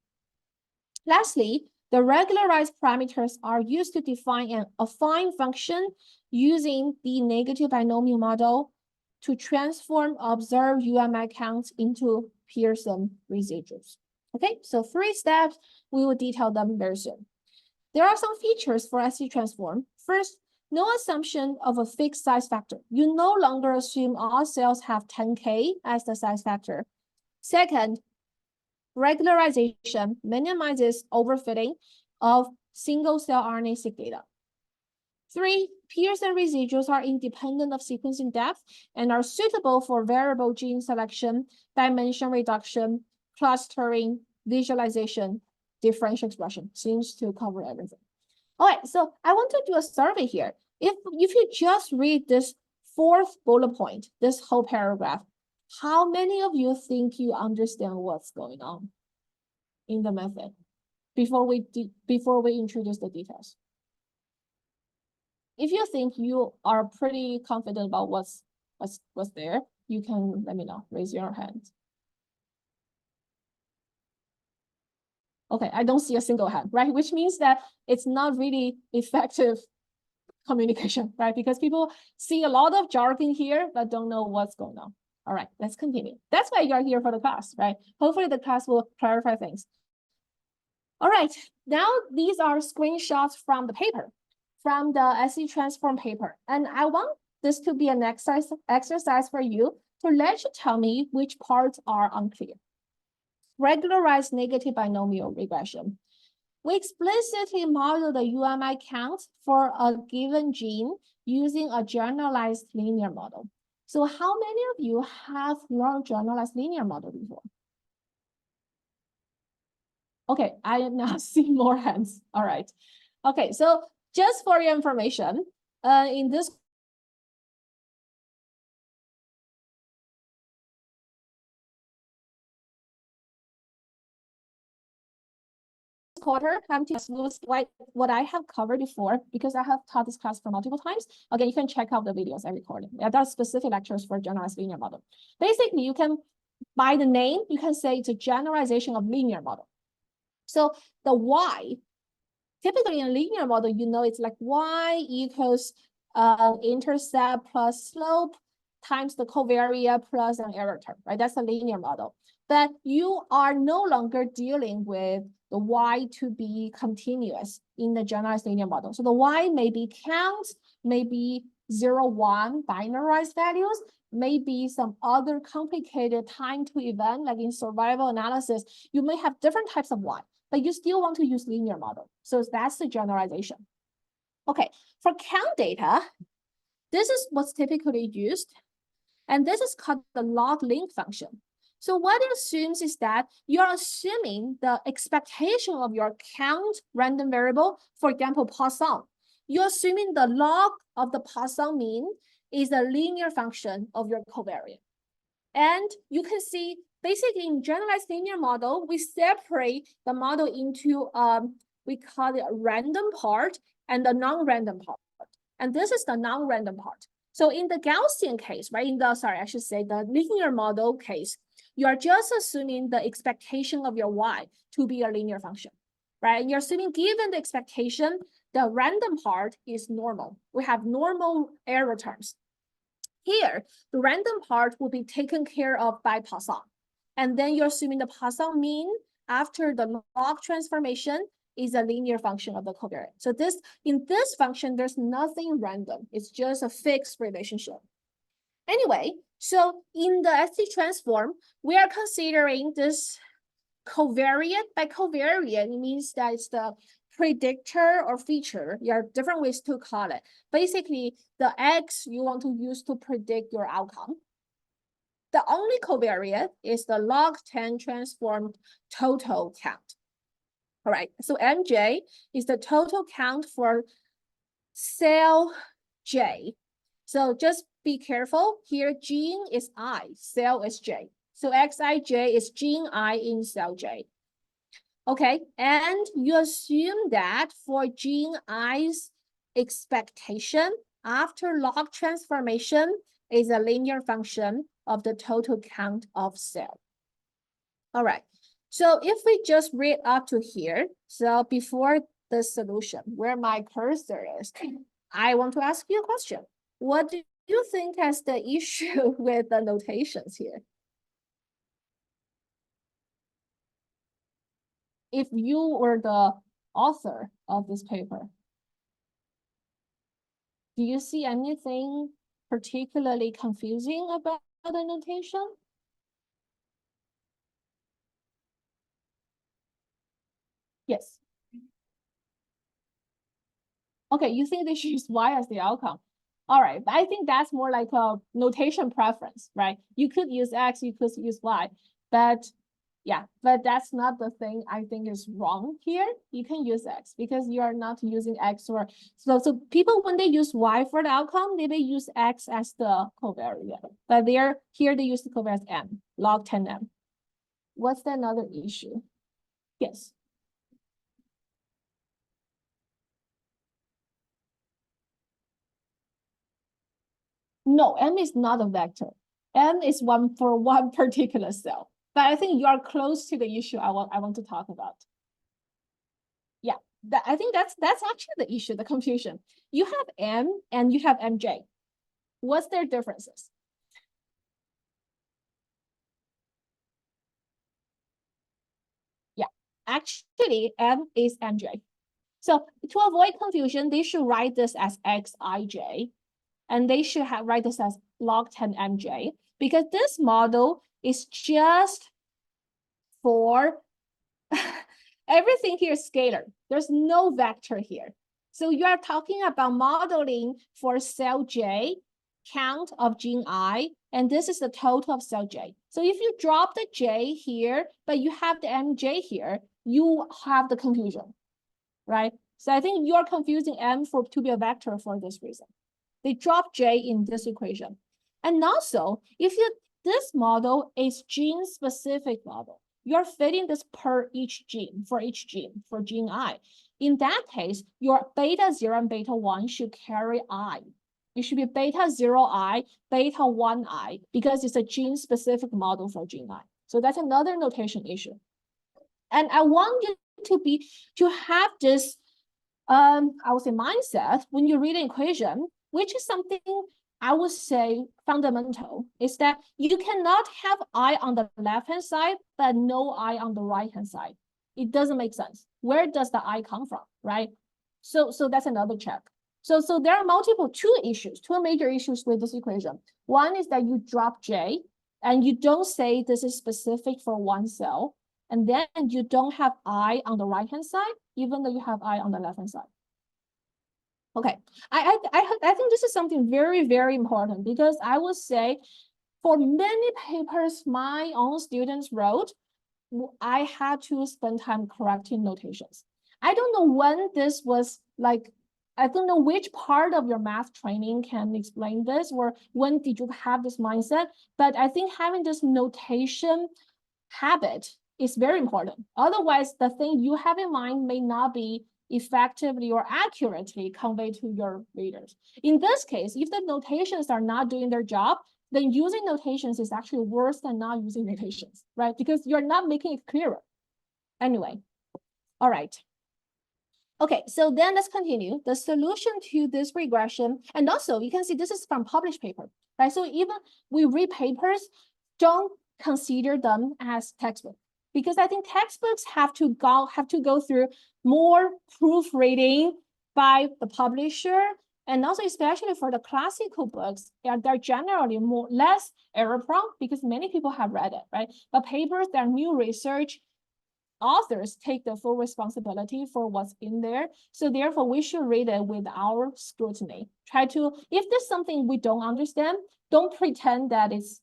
[SPEAKER 1] Lastly, the regularized parameters are used to define an affine function using the negative binomial model to transform observed UMI counts into Pearson residuals. Okay, so 3 steps, we will detail them very soon. There are some features for SC transform. First, no assumption of a fixed size factor. You no longer assume all cells have 10K as the size factor. Second, regularization minimizes overfitting of single-cell RNA-seq data. 3, Pearson residuals are independent of sequencing depth and are suitable for variable gene selection, dimension reduction, clustering, visualization, differential expression. Seems to cover everything. All right, so I want to do a survey here. If you just read this fourth bullet point, this whole paragraph. How many of you think you understand what's going on in the method before we introduce the details? If you think you are pretty confident about what's there, you can let me know. Raise your hand. Okay, I don't see a single hand, right? Which means that it's not really effective communication, right? Because people see a lot of jargon here, but don't know what's going on. All right, let's continue. That's why you're here for the class, right? Hopefully the class will clarify things. All right, now these are screenshots from the paper, from the SC transform paper. And I want this to be an exercise for you to let you tell me which parts are unclear. Regularized negative binomial regression. We explicitly model the UMI count for a given gene using a generalized linear model. So how many of you have learned generalized linear model before? Okay, I am now seeing more hands. All right. Okay, so just for your information, in this quarter, I'm to smooth what I have covered before, because I have taught this class for multiple times. Again, you can check out the videos I recorded. There are specific lectures for generalized linear model. Basically, you can, by the name, you can say it's a generalization of linear model. So the Y, typically in a linear model, you know, it's like Y equals intercept plus slope times the covariate plus an error term, right? That's a linear model. But you are no longer dealing with the Y to be continuous in the generalized linear model. So the Y may be counts, maybe 0, 1 binarized values, maybe some other complicated time to event, like in survival analysis, you may have different types of Y, but you still want to use linear model. So that's the generalization. Okay, for count data, this is what's typically used. And this is called the log link function. So what it assumes is that you're assuming the expectation of your count random variable, for example, Poisson. You're assuming the log of the Poisson mean is a linear function of your covariate. And you can see, basically in generalized linear model, we separate the model into, we call it a random part and the non-random part. And this is the non-random part. So in the Gaussian case, right, the linear model case, you are just assuming the expectation of your Y to be a linear function, right? And you're assuming given the expectation, the random part is normal. We have normal error terms. Here, the random part will be taken care of by Poisson. And then you're assuming the Poisson mean after the log transformation is a linear function of the covariate. So in this function, there's nothing random. It's just a fixed relationship. Anyway, so in the SC transform, we are considering this covariate. By covariate, it means that it's the predictor or feature. There are different ways to call it. Basically, the X you want to use to predict your outcome. The only covariate is the log 10 transformed total count. All right, so MJ is the total count for cell J. So just be careful here. Gene is I, cell is J. So Xij is gene I in cell J. Okay, and you assume that for gene I's expectation after log transformation is a linear function of the total count of cell. All right. So if we just read up to here, so before the solution, where my cursor is, I want to ask you a question. What do you think is the issue with the notations here? If you were the author of this paper, do you see anything particularly confusing about the notation? Yes. Okay, you think they should use Y as the outcome. All right, but I think that's more like a notation preference, right? You could use X, you could use Y, but Yeah, but that's not the thing I think is wrong here. You can use X because you are not using X or so people when they use Y for the outcome, they may use X as the covariate. But here they use the covariate M, log 10M. What's the another issue? Yes. No, M is not a vector. M is one for one particular cell. But I think you are close to the issue I want to talk about. Yeah, I think that's actually the issue, the confusion. You have M and you have MJ. What's their differences? Yeah, actually M is MJ. So to avoid confusion, they should write this as Xij, and they should write this as log 10 MJ, because this model is just for everything here is scalar. There's no vector here. So you are talking about modeling for cell J, count of gene I, and this is the total of cell J. So if you drop the J here, but you have the MJ here, you have the confusion, right? So I think you're confusing M to be a vector for this reason. They drop J in this equation. And also, if this model is gene-specific model, you're fitting this per each gene, for gene I. In that case, your beta 0 and beta 1 should carry I. It should be beta 0I, beta 1I, because it's a gene-specific model for gene I. So that's another notation issue. And I want you to have this, I would say, mindset when you read an equation, which is something I would say fundamental, is that you cannot have I on the left-hand side, but no I on the right-hand side. It doesn't make sense. Where does the I come from, right? So that's another check. So there are two major issues with this equation. One is that you drop J, and you don't say this is specific for one cell, and then you don't have I on the right-hand side, even though you have I on the left-hand side. Okay, I think this is something very, very important, because I would say for many papers my own students wrote, I had to spend time correcting notations. I don't know when this was like, I don't know which part of your math training can explain this, or when did you have this mindset, but I think having this notation habit is very important. Otherwise, the thing you have in mind may not be effectively or accurately conveyed to your readers. In this case, if the notations are not doing their job, then using notations is actually worse than not using notations, right? Because you're not making it clearer. Anyway, all right. Okay, so then let's continue. The solution to this regression, and also you can see this is from published paper, right? So even we read papers, don't consider them as textbook, because I think textbooks have to go through more proofreading by the publisher, and also especially for the classical books, they're generally less error prone because many people have read it, right? But papers that are new research, authors take the full responsibility for what's in there. So therefore, we should read it with our scrutiny. If there's something we don't understand, don't pretend that it's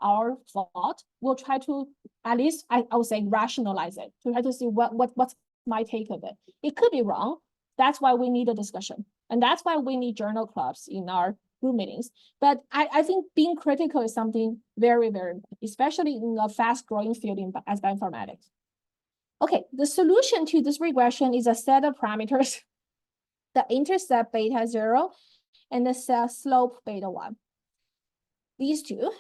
[SPEAKER 1] our fault. We'll try to, at least I would say, rationalize it, to try to see what's my take of it. It could be wrong. That's why we need a discussion. And that's why we need journal clubs in our group meetings. But I think being critical is something very, very important, especially in a fast-growing field as bioinformatics. Okay, the solution to this regression is a set of parameters, the intercept beta 0 and the slope beta 1. These two,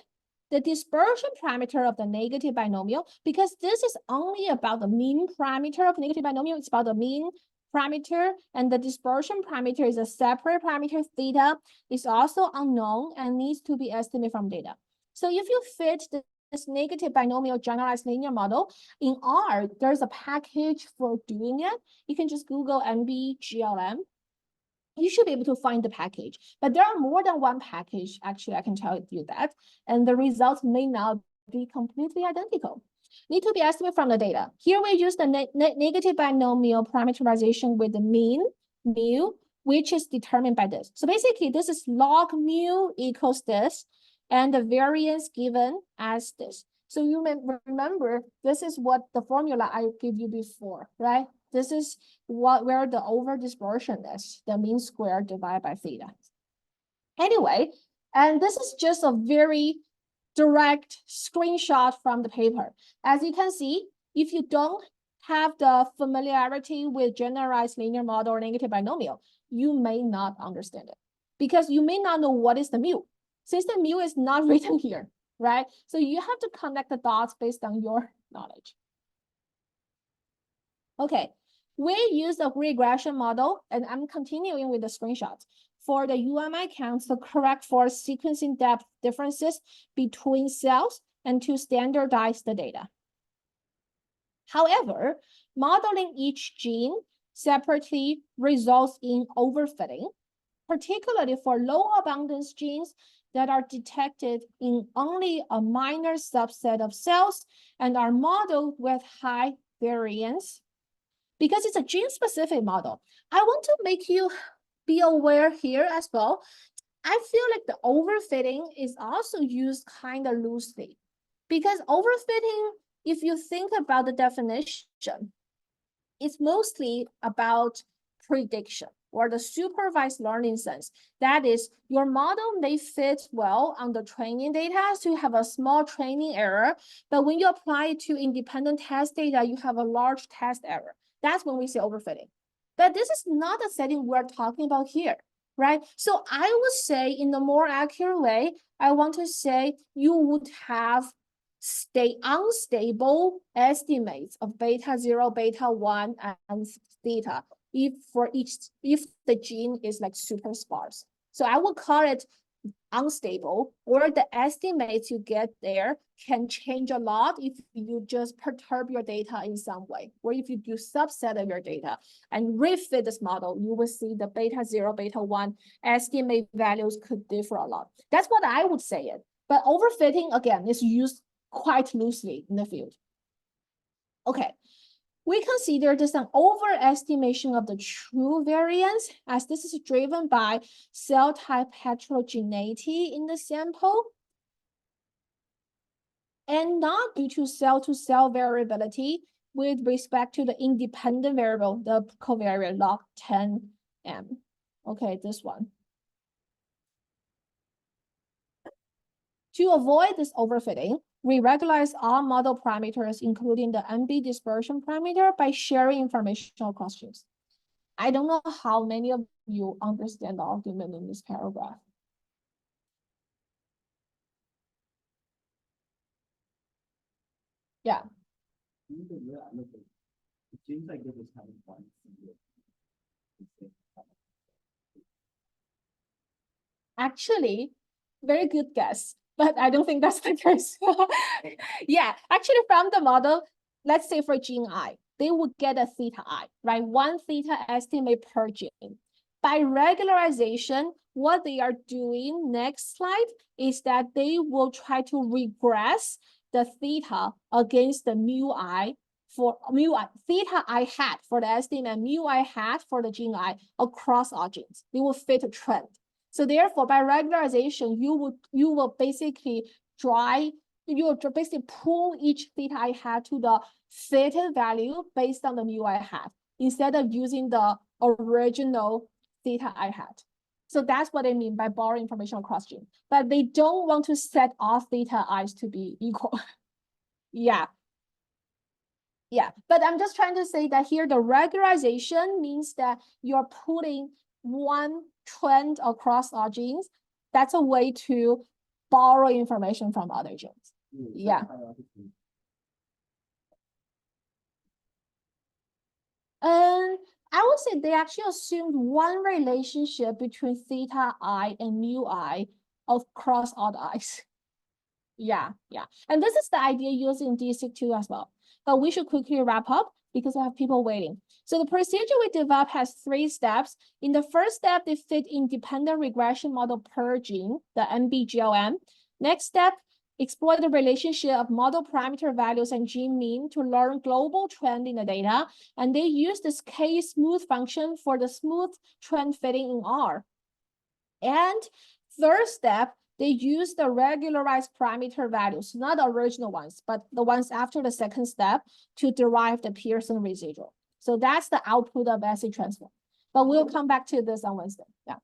[SPEAKER 1] the dispersion parameter of the negative binomial, because this is only about the mean parameter of negative binomial, it's about the mean parameter, and the dispersion parameter is a separate parameter. Theta is also unknown and needs to be estimated from data. So if you fit this negative binomial generalized linear model in R, there's a package for doing it. You can just Google MBGLM. You should be able to find the package, but there are more than one package. Actually, I can tell you that, and the results may not be completely identical. Need to be estimated from the data. Here we use the negative binomial parameterization with the mean, mu, which is determined by this. So basically, this is log mu equals this, and the variance given as this.
[SPEAKER 2] So you may remember, this is what the formula I gave you before, right? This is where the over dispersion is, the mean square divided by theta. Anyway, and this is just a very direct screenshot from the paper. As you can see, if you don't have the familiarity with generalized linear model or negative binomial, you may not understand it because you may not know what is the mu, since the mu is not written here, right? So you have to connect the dots based on your knowledge. Okay, we use a regression model, and I'm continuing with the screenshots for the UMI counts to correct for sequencing depth differences between cells and to standardize the data. However, modeling each gene separately results in overfitting, particularly for low abundance genes that are detected in only a minor subset of cells and are modeled with high variance. Because it's a gene-specific model, I want to make you be aware here as well. I feel like the overfitting is also used kind of loosely, because overfitting, if you think about the definition, it's mostly about prediction or the supervised learning sense. That is, your model may fit well on the training data, so you have a small training error, but when you apply it to independent test data, you have a large test error. That's when we say overfitting. But this is not the setting we're talking about here, right? So I would say, in a more accurate way, I want to say you would have unstable estimates of beta 0, beta 1, and theta if the gene is like super sparse. So I would call it unstable, or the estimates you get there can change a lot if you just perturb your data in some way, or if you do subset of your data and refit this model, you will see the beta 0, beta 1 estimate values could differ a lot. That's what I would say it. But overfitting, again, is used quite loosely in the field. Okay, we consider this an overestimation of the true variance, as this is driven by cell type heterogeneity in the sample and not due to cell variability with respect to the independent variable, the covariate log 10M. Okay, this one. To avoid this overfitting, we regularize all model parameters, including the MB dispersion parameter, by sharing information across genes. I don't know how many of you understand the argument in this paragraph. Yeah. Actually, very good guess, but I don't think that's the case. Yeah, actually from the model, let's say for gene I, they would get a theta I, right? 1 theta estimate per gene. By regularization, what they are doing next slide is that they will try to regress the theta against the mu I for mu I, theta I hat for the estimate, mu I hat for the gene I across all genes. They will fit a trend. So therefore, by regularization, you will basically basically pull each theta I hat to the fitted value based on the mu I hat, instead of using the original theta I hat. So that's what I mean by borrowing information across gene. But they don't want to set all theta i's to be equal. Yeah. Yeah, but I'm just trying to say that here the regularization means that you're putting one trend across all genes. That's a way to borrow information from other genes. Yeah. I would say they actually assumed one relationship between theta I and mu I across all the i's. Yeah. And this is the idea used in DSEQ2 as well. But we should quickly wrap up because I have people waiting. So the procedure we developed has 3 steps. In the first step, they fit independent regression model per gene, the MBGLM. Next step, explore the relationship of model parameter values and gene mean to learn global trend in the data. And they use this K-smooth function for the smooth trend fitting in R. And third step, they use the regularized parameter values, not the original ones, but the ones after the second step to derive the Pearson residual. So that's the output of acid transform. But we'll come back to this on Wednesday. Yeah.